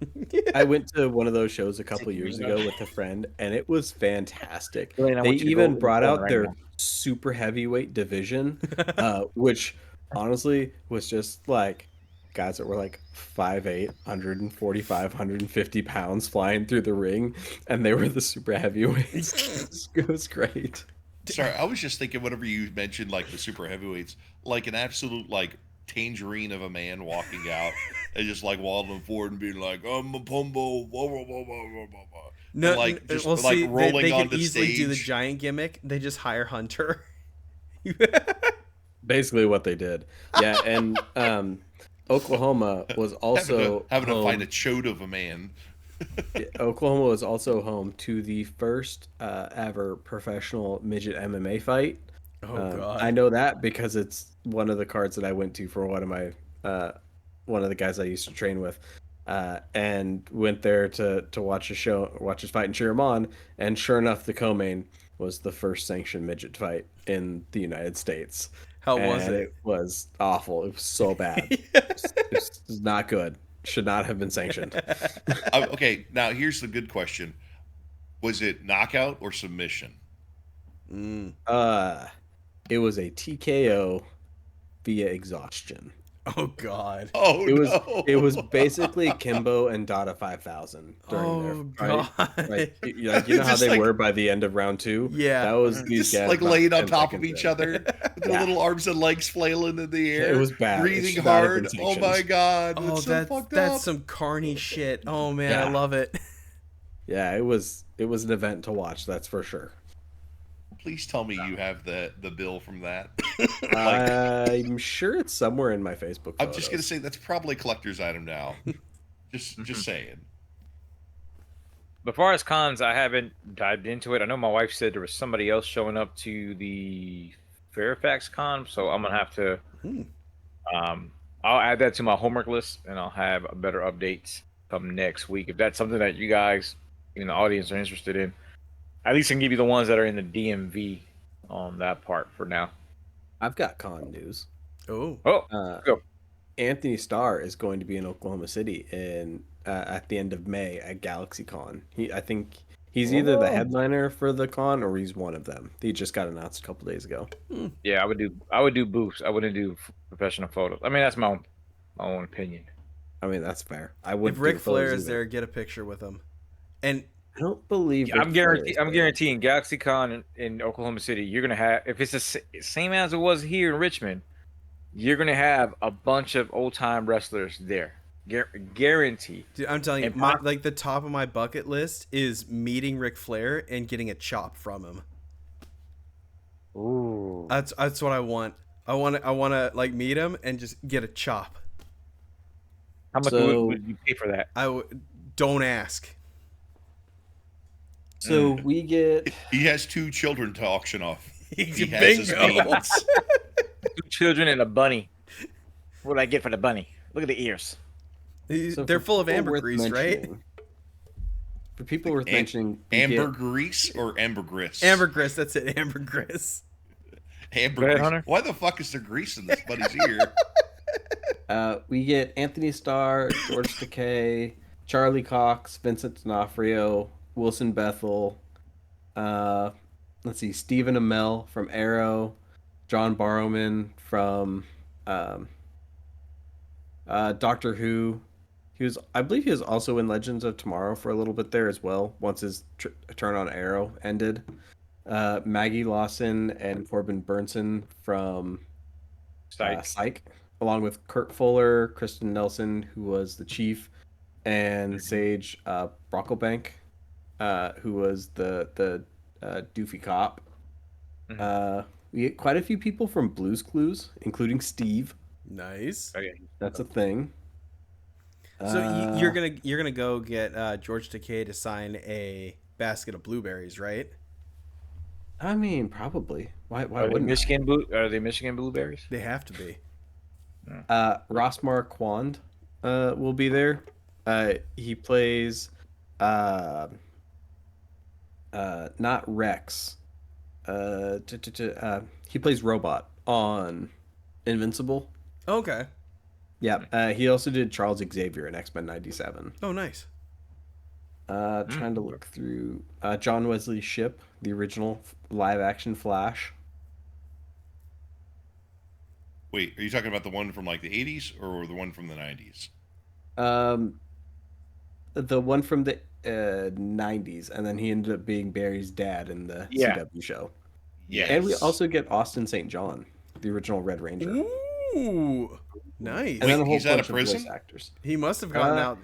I went to one of those shows a couple years ago with a friend, and it was fantastic. Elaine, I They want you to even go brought in the out corner their right super heavyweight division, which honestly was just like guys that were like 5'8", 145, 150 pounds flying through the ring, and they were the super heavyweights. It was great. Sorry, I was just thinking whenever you mentioned like the super heavyweights, like an absolute like tangerine of a man walking out and just like waddling forward and being like, I'm a pumbo, blah, blah, blah, blah, blah, blah, blah. No, And, like just well, like see, rolling they can onto easily do the stage. giant gimmick. They just hire Hunter. Basically what they did. Yeah, and Oklahoma was also having to fight a home- chode of a man. Oklahoma was also home to the first ever professional midget MMA fight. Oh god. I know that because it's one of the cards that I went to for one of my one of the guys I used to train with. and went there to watch watch his fight and cheer him on. And sure enough, the co-main was the first sanctioned midget fight in the United States. How was And it? it was awful. It was so bad. It was not good. Should not have been sanctioned. Okay, now here's the good question: was it knockout or submission? It was a TKO via exhaustion. Oh God. Oh no! It was basically Kimbo and Dada 5000 during Oh their God. fight. Like you know how Just they like- were by the end of round 2. Yeah. That was these Just guys like about laid on 10 top of seconds each in. other, with their Yeah. little arms and legs flailing in the air. It was bad. It Breathing should not have been hard. Oh my sanctioned. god! Oh, That's so that's fucked that's up. some carny shit. Oh man, I Yeah. love it. Yeah, it was an event to watch, that's for sure. Please tell me you have the bill from that. I'm sure it's somewhere in my Facebook I'm just gonna photos. say that's probably a collector's item now. Just saying. As far as cons, I haven't dived into it. I know my wife said there was somebody else showing up to the Fairfax con, so I'm gonna have to. I'll add that to my homework list, and I'll have a better updates come next week. If that's something that you guys in the audience are interested in, at least I can give you the ones that are in the DMV on that part for now. I've got con news. Oh. Oh, go. Anthony Starr is going to be in Oklahoma City at the end of May at GalaxyCon. I think he's either the headliner for the con or he's one of them. He just got announced a couple days ago. Yeah, I would do booths. I wouldn't do professional photos. I mean, that's my own opinion. I mean, that's fair. I would. If Ric Flair is there, get a picture with him. And I don't believe. I'm guaranteeing GalaxyCon in Oklahoma City, you're gonna have, if it's the same as it was here in Richmond, you're gonna have a bunch of old time wrestlers there. Guarantee. dude, I'm telling you, And like the top of my bucket list is meeting Ric Flair and getting a chop from him. Ooh. That's what I want. I want to like meet him and just get a chop. How much would you pay for that? Don't ask. So we get. He has 2 children to auction off. He Bingo. has his means. 2 children and a bunny. What do I get for the bunny? Look at the ears. So They're for full of people worth ambergrease, right? mentioning- For people worth mentioning, we Ambergrease or ambergris? Ambergris, that's it. Ambergris. Ambergris. Hunter. Why the fuck is there grease in this buddy's ear? we get Anthony Starr, George Takei, Charlie Cox, Vincent D'Onofrio, Wilson Bethel. Let's see, Stephen Amell from Arrow, John Barrowman from Doctor Who. I believe he was also in Legends of Tomorrow for a little bit there as well. Once his turn on Arrow ended. Maggie Lawson and Corbin Burnson from Psych, along with Kurt Fuller, Kristen Nelson, who was the chief, and Sage Brocklebank, who was the doofy cop. We get quite a few people from Blue's Clues, including Steve. Nice. Okay. That's a thing. So you're gonna go get George Takei to sign a basket of blueberries, right? I mean, probably. Why Are they wouldn't Michigan blueberries? They have to be. Ross Marquand will be there. He plays not Rex. He plays Robot on Invincible. Okay. Yeah. He also did Charles Xavier in X-Men 97. Oh, nice. Trying to look through John Wesley Shipp, the original live-action Flash. Wait, are you talking about the one from like the 80s or the one from the 90s? The one from the 90s, and then he ended up being Barry's dad in the CW show. Yes. And we also get Austin St. John, the original Red Ranger. Ooh, nice. And then a whole he's out bunch of of voice prison? actors. He must have gotten out.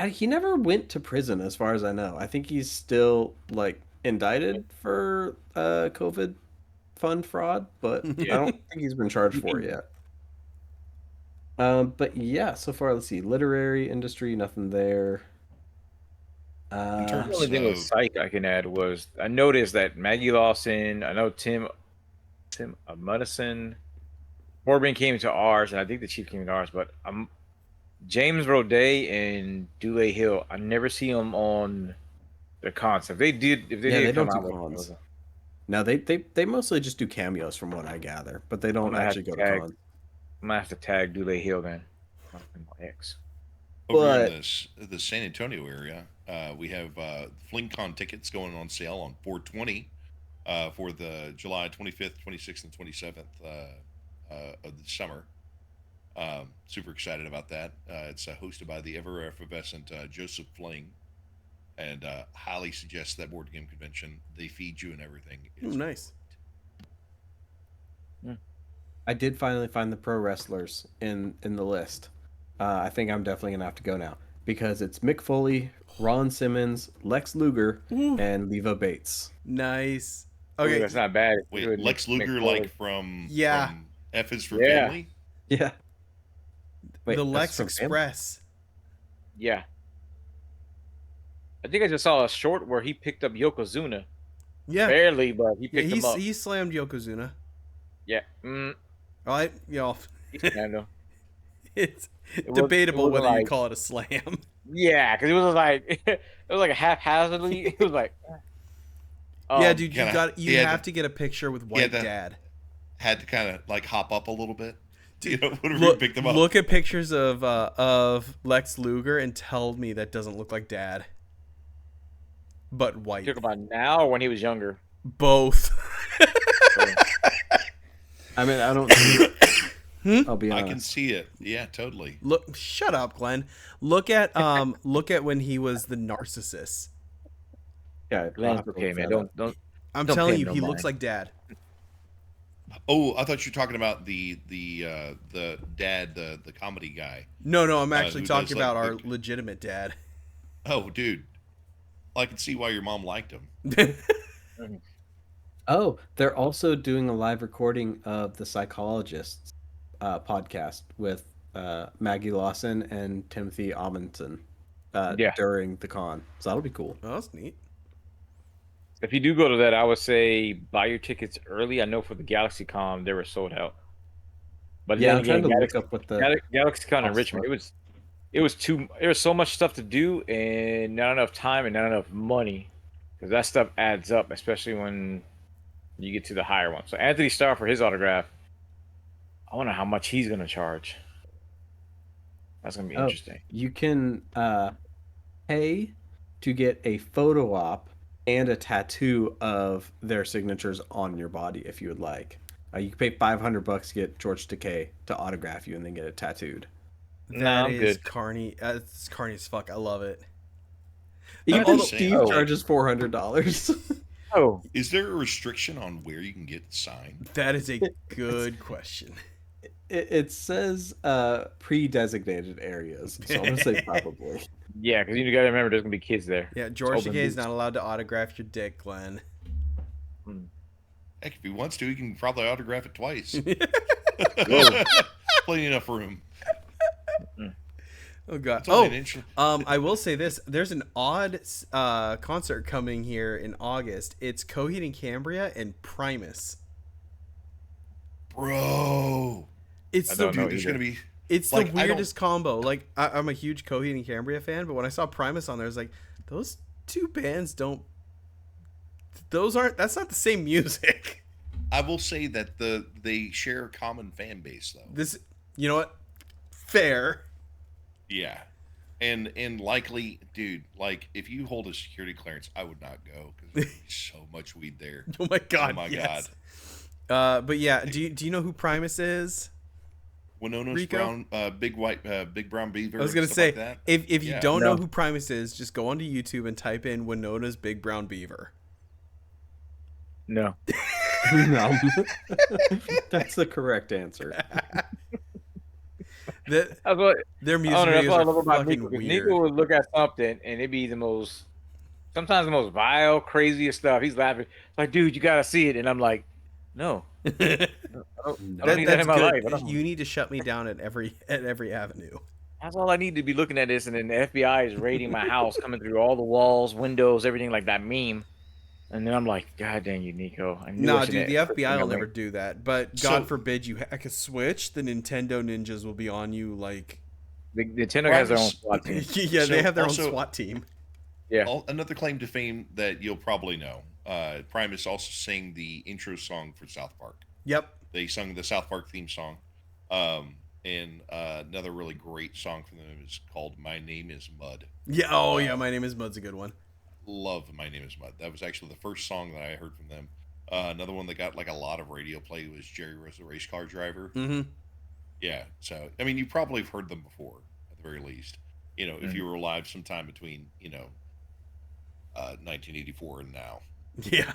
He never went to prison, as far as I know. I think he's still like indicted for COVID fund fraud, but I don't think he's been charged for it yet. But yeah, so far, let's see. Literary industry, nothing there. The only thing with Psych I can add was I noticed that Maggie Lawson, I know Tim Muddison, Corbin came to ours, and I think the Chief came to ours, but James Roday and Dule Hill. I never see them on the cons. If they did They come don't do out with cons. those, No, they mostly just do cameos from what I gather, but they don't gonna have actually to go to tag- cons. I'm gonna have to tag Dule Hill then. My ex. Over But- in the San Antonio area, we have FlingCon tickets going on sale on 420 for the July 25th, 26th, and 27th of the summer. Super excited about that. It's hosted by the ever effervescent Joseph Fling, and highly suggest that board game convention. They feed you and everything. Ooh, nice. I did finally find the pro wrestlers in the list. I think I'm definitely gonna have to go now because it's Mick Foley, Ron Simmons, Lex Luger, Ooh, and Leva Bates. nice. Okay, Okay, that's not bad. Wait, Good. Lex Luger, like from Yeah. from F is for Yeah. Family. Yeah. Wait, the that's Lex from Fam- Express. Yeah. I think I just saw a short where he picked up Yokozuna. Yeah, Barely, but he yeah, picked him up. he slammed Yokozuna. Yeah. All right, He slammed him. it's It debatable wasn't whether you like- call it a slam. Yeah, because it was like it was like a haphazardly. It was like. Yeah, dude, you kinda- you he had have to- to get a picture with had White to- Dad. Had to kind of like hop up a little bit. Dude, Whenever Look, you picked them up. look at pictures of Lex Luger and tell me that doesn't look like Dad. But white. Talk about now or when he was younger. Both. I mean, I don't. See it. I'll be I honest. can see it. Yeah, totally. Look, shut up, Glenn. Look at look at when he was the narcissist. Yeah, I'll Glenn's have to okay, look man. that up. Don't. I'm Don't telling pay you, no he mind. looks like Dad. Oh, I thought you were talking about the dad, the comedy guy. No, I'm actually who talking does, about like, our the- legitimate dad. Oh, dude. I can see why your mom liked him. Oh, they're also doing a live recording of the Psychologists podcast with Maggie Lawson and Timothy Amundsen Yeah. during the con. So that'll be cool. Oh, that's neat. If you do go to that, I would say buy your tickets early. I know for the GalaxyCon they were sold out. But Yeah, then I'm trying again, to look up what the. GalaxyCon in costs Richmond, are. it was there was so much stuff to do and not enough time and not enough money because that stuff adds up, especially when you get to the higher one. So Anthony Starr for his autograph, I wonder how much he's gonna charge. That's gonna be Oh. interesting. You can pay to get a photo op and a tattoo of their signatures on your body if you would like. You can pay $500 to get George Takei to autograph you and then get it tattooed. Nah, That I'm is good. carny. It's carny as fuck. I love it. Even Although- Steve Oh. charges $400. Oh, Is there a restriction on where you can get signed? That is a good question. It says pre-designated areas, so I'm gonna say probably. yeah, because you gotta remember there's gonna be kids there. Yeah, George Open Takei is boots. not allowed to autograph your dick, Glenn. Heck, if he wants to, he can probably autograph it twice. Whoa. Plenty enough room. Oh god. It's only Oh, an inch. I will say this: there's an odd concert coming here in August. It's Coheed and Cambria and Primus. Bro. It's I the don't know Dude, there's either. going to be. it's like, the I don't- weirdest combo. Like I'm a huge Coheed and Cambria fan, but when I saw Primus on there, I was like, those two bands don't. That's not the same music. I will say that they share a common fan base, though. This, you know what? Fair. Yeah. And likely, dude, like, if you hold a security clearance, I would not go because there's so much weed there. Oh my god. my yes. But yeah, do you know who Primus is? Winona's Rico? brown, big brown beaver. I was gonna stuff say, like that. if you Yeah. don't No. know who Primus is, just go onto YouTube and type in Winona's Big Brown Beaver. No. No, that's the correct answer. Their That's what, music I don't know, that's videos what I are love about fucking Nico. 'Cause weird. Nico would look at something and it'd be sometimes the most vile, craziest stuff. He's laughing like, dude, you gotta see it, and I'm like, no, I don't need that That's in my good. life. I don't- You need to shut me down at every avenue. That's all I need to be looking at this, and then the FBI is raiding my house, coming through all the walls, windows, everything like that meme. And then I'm like, God dang you, Nico. I knew I Nah, shouldn't dude, the have- FBI will I'm never like, do that. But So- God forbid you hack a Switch, the Nintendo ninjas will be on you like Nintendo has their own Primus- SWAT team. Yeah, they So, have their also- own SWAT team. Yeah. Another claim to fame that you'll probably know. Primus also sang the intro song for South Park. Yep. They sung the South Park theme song. And another really great song from them is called "My Name Is Mud." Yeah. Oh, yeah. My Name Is Mud's a good one. Love "My Name Is Mud." That was actually the first song that I heard from them. Another one that got like a lot of radio play was "Jerry Was the Race Car Driver." Mm-hmm. Yeah. So I mean, you probably have heard them before, at the very least. You know, if you were alive sometime between 1984 and now. Yeah.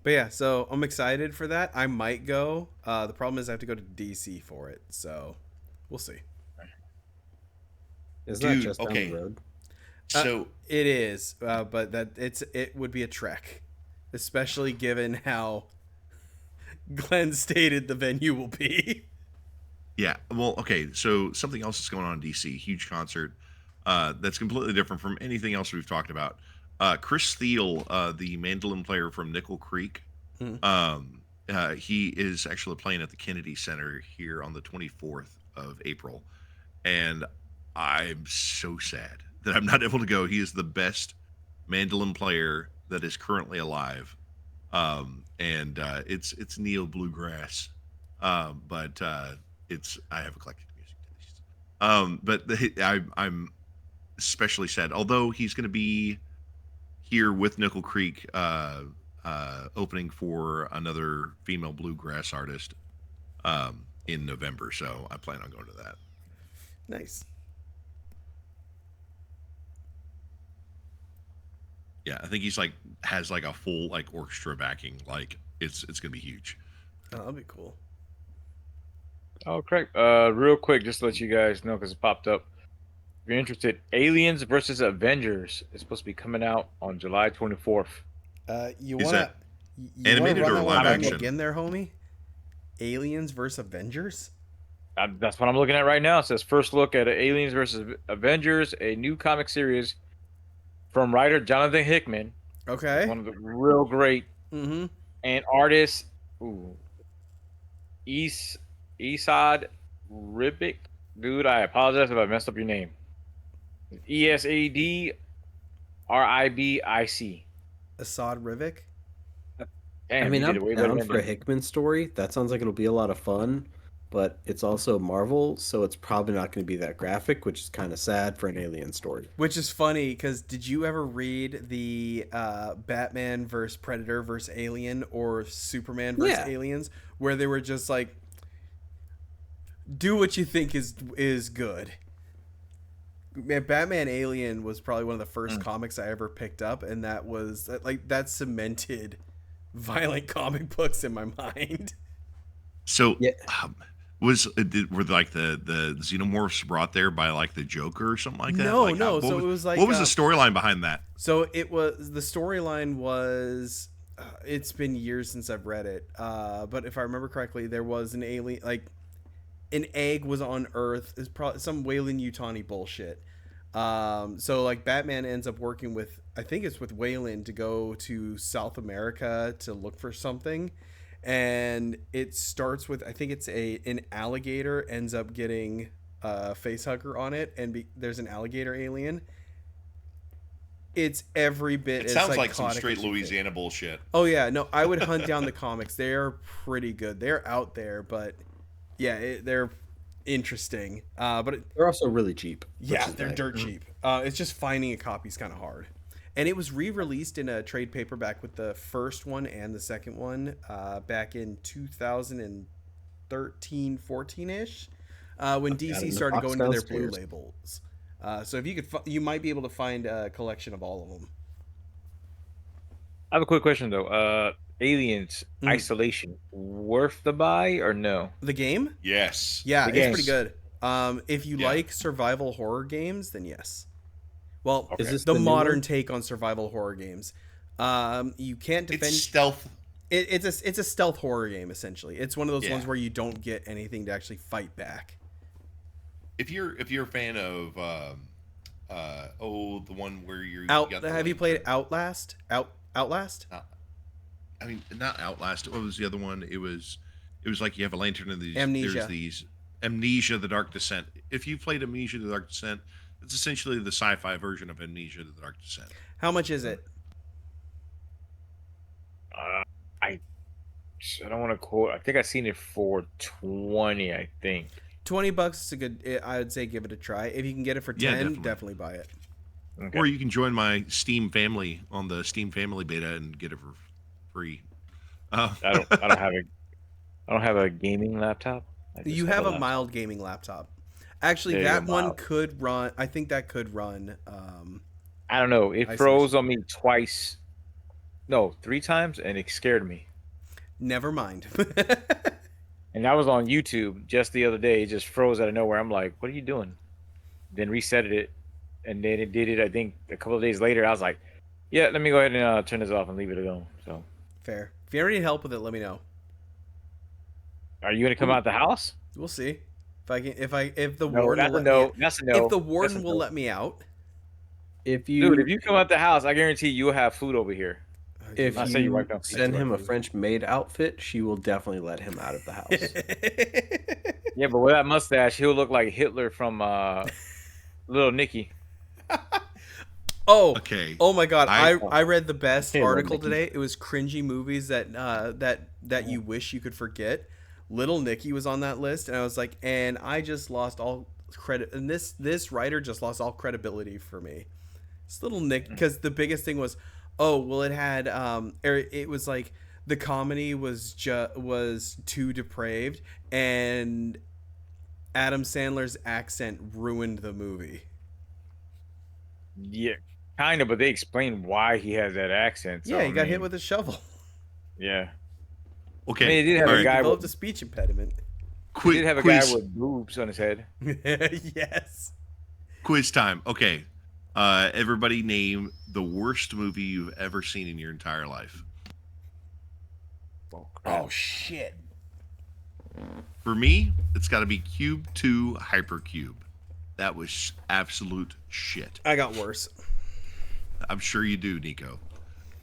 But yeah, so I'm excited for that. I might go. The problem is I have to go to DC for it, so we'll see. Isn't that Dude, just down okay. the road? So It is, but it would be a trek, especially given how Glenn stated the venue will be. yeah, well, okay. So something else is going on in DC. Huge concert. That's completely different from anything else we've talked about. Chris Thiel, the mandolin player from Nickel Creek, he is actually playing at the Kennedy Center here on the 24th of April, and I'm so sad that I'm not able to go. He is the best mandolin player that is currently alive, and it's neo bluegrass, but it's I have eclectic music tastes. But I'm especially sad, although he's going to be here with Nickel Creek, opening for another female bluegrass artist in November. So I plan on going to that. Nice. Yeah, I think he's has a full orchestra backing. Like it's gonna be huge. Oh, that'll be cool. Oh, correct. Real quick, just to let you guys know, because it popped up. If you're interested, Aliens versus Avengers is supposed to be coming out on July 24th. You Is wanna that you animated wanna run or that one live back action? again there, homie? Aliens versus Avengers. That's what I'm looking at right now. It says first look at Aliens versus Avengers, a new comic series from writer Jonathan Hickman, Okay. one of the real great, Mm-hmm. and artist Esad Ribic. Dude, I apologize if I messed up your name. ESAD RIBIC. Assad Rivik. Damn, I mean, you did I'm it way better down than for a me. Hickman story. That sounds like it'll be a lot of fun, but it's also Marvel, so it's probably not going to be that graphic, which is kind of sad for an alien story. Which is funny because did you ever read the Batman versus Predator versus Alien or Superman versus Yeah. Aliens, where they were just like, do what you think is good. Man, Batman Alien was probably one of the first comics I ever picked up, and that cemented violent comic books in my mind. So Yeah. were the xenomorphs brought there by the Joker or something like that? No, Like, no. what So was, it was like what was the storyline behind that? So the storyline was, it's been years since I've read it, but if I remember correctly, there was an alien, an egg was on Earth. Is probably some Weyland-Yutani bullshit. So Batman ends up working with, I think it's with Weyland, to go to South America to look for something, and it starts with, I think it's an alligator ends up getting a face hugger on it, and there's an alligator alien. It's every bit. It as sounds like some psychotic straight as you think. Louisiana bullshit. Oh yeah, no, I would hunt down the comics. They're pretty good. They're out there, but yeah, they're interesting. But They're also really cheap. which yeah, is they're nice. dirt cheap. It's just finding a copy is kind of hard. And it was re-released in a trade paperback with the first one and the second one back in 2013, 14-ish, when DC the started box going to their downstairs. blue labels. So if you could, you might be able to find a collection of all of them. I have a quick question though. Aliens Isolation, worth the buy or no? The game? Yes. Yeah, The it's games. pretty good. If you Yeah. like survival horror games, then yes. Well, Okay. Is this the the new modern one? take on survival horror games. You can't defend. It's stealth. It's a stealth horror game essentially. It's one of those Yeah. ones where you don't get anything to actually fight back. If you're a fan of the one where you Have got the you played lantern. Outlast? Outlast? I mean, not Outlast. What was the other one? It was like you have a lantern and Amnesia. there's these Amnesia: The Dark Descent. If you played Amnesia: The Dark Descent, it's essentially the sci-fi version of Amnesia: The Dark Descent. How much is it? I don't want to quote. I think I seen it for 20. I think $20 is a good. I would say give it a try. If you can get it for 10, Yeah, definitely buy it. Okay. Or you can join my Steam family on the Steam Family beta and get it for free. I don't have a gaming laptop. I just You have a laptop. mild gaming laptop. Actually, There you that go, one mild. could run. I think that could run. I don't know. It I see froze what on me twice. No, 3 times, and it scared me. Never mind. And that was on YouTube just the other day. It just froze out of nowhere. I'm like, what are you doing? Then reset it, and then it did it. I think a couple of days later, I was like, yeah, let me go ahead and turn this off and leave it alone. So, Fair. If you ever need help with it, let me know. are you gonna come out the house? We'll see. If the No, warden that's will a let no. me. That's a no. If the That's a warden will no. let me out. If you Dude, if you come out the house, I guarantee you'll have food over here. if I say you you wipe down send feet. him a French maid outfit, she will definitely let him out of the house. Yeah, but with that mustache, he'll look like Hitler from Little Nicky. Oh, Okay. oh my God! I- I read the best Hey, article Nicky. today. It was cringy movies that you wish you could forget. Little Nicky was on that list, and I was like, and I just lost all credit. And this writer just lost all credibility for me. It's Little Nick because the biggest thing was, oh well, it had it was like the comedy was too depraved, and Adam Sandler's accent ruined the movie. Yeah, kind of, but they explain why he has that accent. So, Yeah, I he got hit mean, with a shovel. Yeah. Okay. I mean, it did have all a right. guy Developed with, a speech impediment. he did have a quiz, guy with boobs on his head. Yes. quiz time. Okay. Everybody name the worst movie you've ever seen in your entire life. Oh, crap. Oh shit. For me, it's got to be Cube 2 Hypercube. That was absolute shit. I got worse. I'm sure you do, Nico.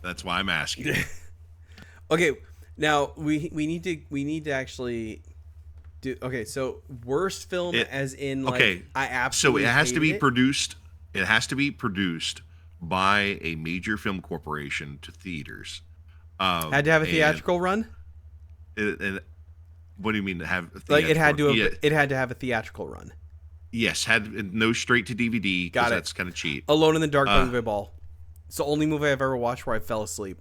That's why I'm asking. Okay, now we need to actually do. Okay, so worst film as in like okay, I so absolutely. it has to be hated it? produced. It has to be produced by a major film corporation to theaters. Had to have a theatrical run. And what do you mean to have? Like it had to have. Yeah, It had to have a theatrical run. yes, had no straight to DVD. Got it. That's kind of cheap. Alone in the Dark by Uwe Ball. It's the only movie I've ever watched where I fell asleep.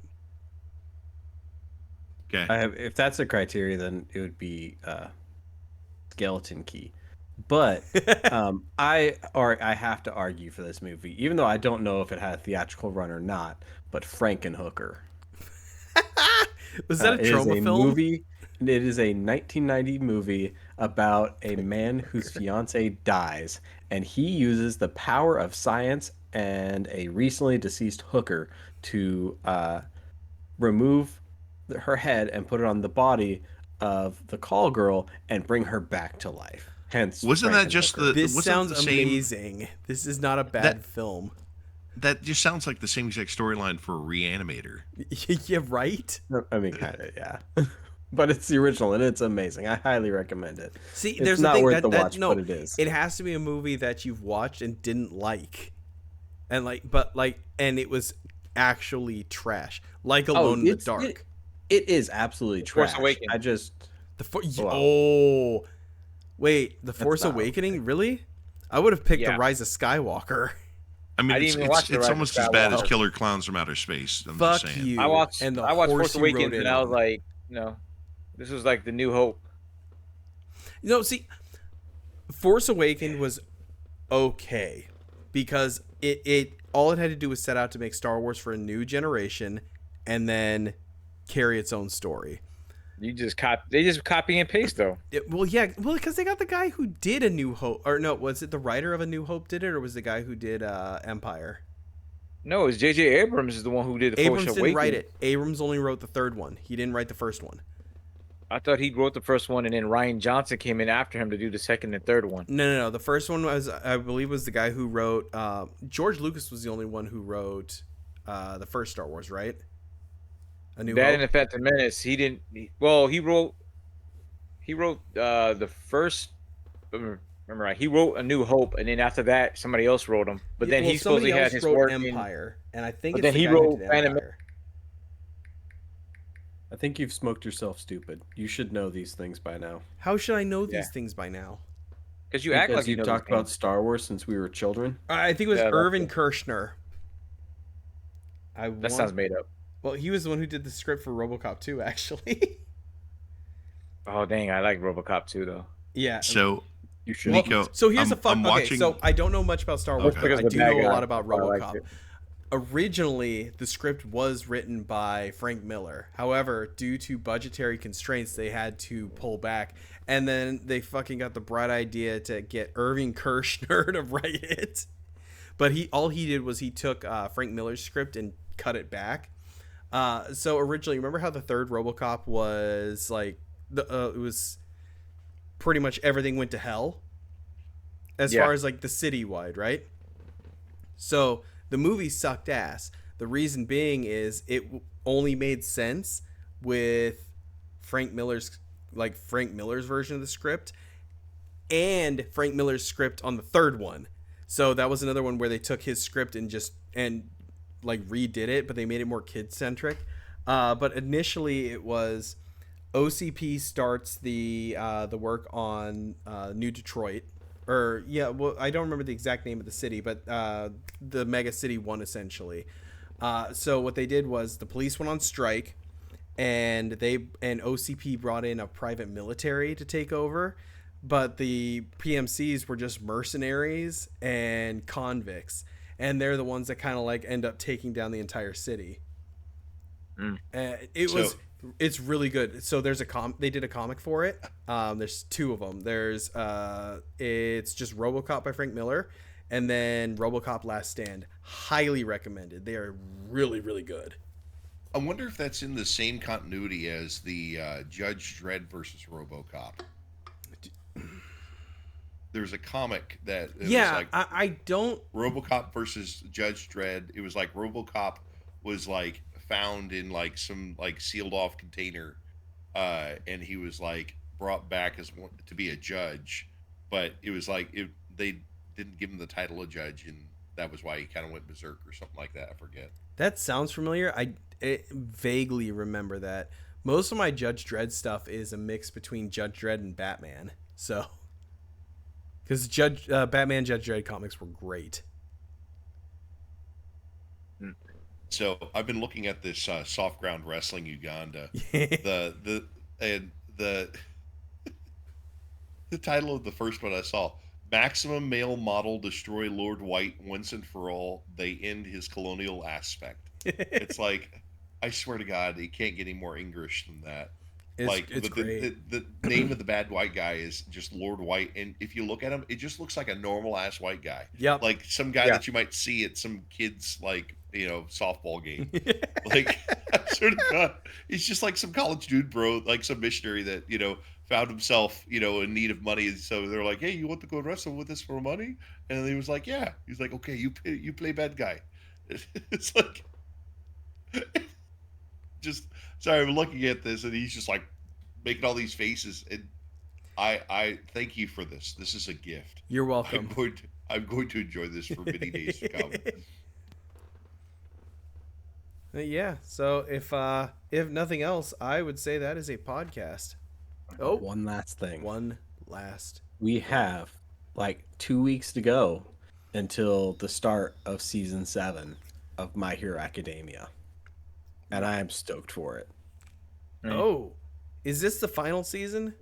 Okay. If that's the criteria, then it would be Skeleton Key. But I have to argue for this movie, even though I don't know if it had a theatrical run or not. But Frankenhooker. Was that a It is trauma film? movie. It is a 1990 movie about a man whose fiance dies, and he uses the power of science and a recently deceased hooker to remove her head and put it on the body of the call girl and bring her back to life. Hence, Wasn't that just Frankenhooker. This wasn't sounds the same- amazing. This is not a bad film. That just sounds like the same exact storyline for Reanimator. Yeah, right? I mean, kind of, yeah. But it's the original and it's amazing. I highly recommend it. See, It's there's not the thing worth that, the watch, no, but it is. It has to be a movie that you've watched and didn't like, and and it was actually trash, like Alone in the Dark. It is absolutely Force trash. Awakens. I just Oh, wait, The Force not Awakening, really? I would have picked Yeah. The Rise of Skywalker. I mean, I didn't even watch The it's Rise of almost as bad as Skywalker. Killer Clowns from Outer Space. I'm Fuck just saying. you. I watched and the Force horse you Awakens, rode in and I was on. like, this was like the New Hope. See, Force Awakened was okay because it all it had to do was set out to make Star Wars for a new generation and then carry its own story. They just copy and paste though. Because they got the guy who did A New Hope, or no, was it the writer of A New Hope did it, or was the guy who did Empire? No, it's J.J. Abrams is the one who did the Abrams Force didn't write Awakens. it. Abrams only wrote the third one. He didn't write the first one. I thought he wrote the first one, and then Ryan Johnson came in after him to do the second and third one. No. The first one was, I believe, was the guy who wrote. George Lucas was the only one who wrote the first Star Wars, right? A New That Hope. and the Phantom Menace. He didn't. He wrote the first remember right, he wrote A New Hope, and then after that, somebody else wrote him. But then Well, he supposedly somebody had else his wrote work Empire, and I think but it's then the he guy who wrote did Phantom. Empire. I think you've smoked yourself stupid. You should know these things by now. How should I know these Yeah. things by now? Because you act Because like you you've know talked these about things. Star Wars since we were children. I think it was Yeah, that's Irvin it. Kershner. That sounds made up. Well, he was the one who did the script for RoboCop 2, actually. Oh dang, I like RoboCop too though. Yeah. So, You should. Well, Nico, so here's I'm- a fun. I'm Okay, watching- so I don't know much about Star Wars, Okay. but Because I the do bad know a guy, lot about that's why I liked RoboCop. it. Originally, the script was written by Frank Miller. However, due to budgetary constraints, they had to pull back, and then they fucking got the bright idea to get Irving Kershner to write it. But all he did was he took Frank Miller's script and cut it back. So originally, remember how the third RoboCop was like it was pretty much everything went to hell as Yeah. far as like the citywide, right? So the movie sucked ass. The reason being is it only made sense with Frank Miller's version of the script and Frank Miller's script on the third one. So that was another one where they took his script and like redid it, but they made it more kid centric. But initially it was OCP starts the work on New Detroit, or yeah, well I don't remember the exact name of the city, but the Mega City 1 essentially. So what they did was the police went on strike, and OCP brought in a private military to take over, but the PMCs were just mercenaries and convicts, and they're the ones that kind of like end up taking down the entire city. It's really good. So there's they did a comic for it. There's two of them. There's it's just RoboCop by Frank Miller, and then RoboCop Last Stand. Highly recommended. They are really, really good. I wonder if that's in the same continuity as the Judge Dredd versus RoboCop. There's a comic that was like I don't. RoboCop versus Judge Dredd. It was like RoboCop was like found in like some like sealed off container, and he was like brought back as to be a judge, but it was like they didn't give him the title of judge, and that was why he kind of went berserk or something like that. I forget. That sounds familiar. I vaguely remember that. Most of my Judge Dredd stuff is a mix between Judge Dredd and Batman. So, because Batman Judge Dredd comics were great. So I've been looking at this soft ground wrestling Uganda. the title of the first one I saw: Maximum Male Model Destroy Lord White Once and for All. They end his colonial aspect. It's like, I swear to God, he can't get any more English than that. It's great. The name of the bad white guy is just Lord White, and if you look at him, it just looks like a normal ass white guy. Yep. Like some guy that you might see at some kid's softball game. Like, I swear to God, he's just like some college dude, bro, like some missionary that found himself in need of money, and so they're like, hey, you want to go wrestle with us for money? And he was like, yeah. He's like, okay, you play bad guy. It's like, just sorry, I'm looking at this, and he's just like making all these faces, and I thank you for this. This is a gift. You're welcome. I'm going to enjoy this for many days to come. Yeah. So if nothing else, I would say that is a podcast. Oh, One last thing. one last. We have like 2 weeks to go until the start of season 7 of My Hero Academia, and I am stoked for it. Oh, is this the final season?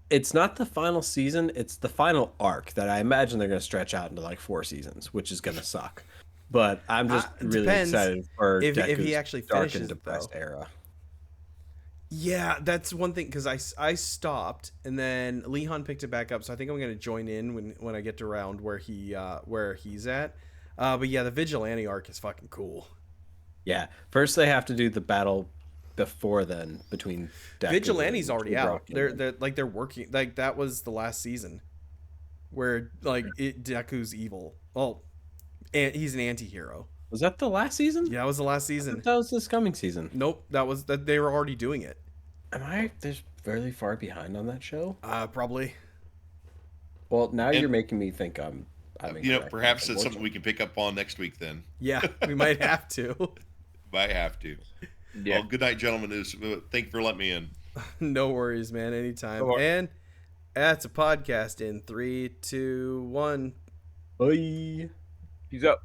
It's not the final season, it's the final arc that I imagine they're going to stretch out into like 4 seasons, which is going to suck. But I'm just really depends excited for if he Deku's actually dark finishes and it, depressed though. era. Yeah, that's one thing, because I stopped, and then Lehan picked it back up, so I think I'm going to join in when I get to round where he's at. But yeah, the Vigilante arc is fucking cool. Yeah, first they have to do the battle before then between Deku Vigilante's and already out. They're working, like that was the last season where like Deku's evil. Oh, and he's an anti-hero. Was that the last season? Yeah, that was the last I season. thought that was this coming season. Nope, that they were already doing it. Am I just fairly far behind on that show? Probably. Well, now And- you're making me think I'm incorrect. Perhaps it's something we can pick up on next week. Then Yeah, we might have to. might have to. Yeah. Well, good night, gentlemen. Thank you for letting me in. No worries, man. Anytime. No worries. And that's a podcast in 3, 2, 1. Bye. He's up.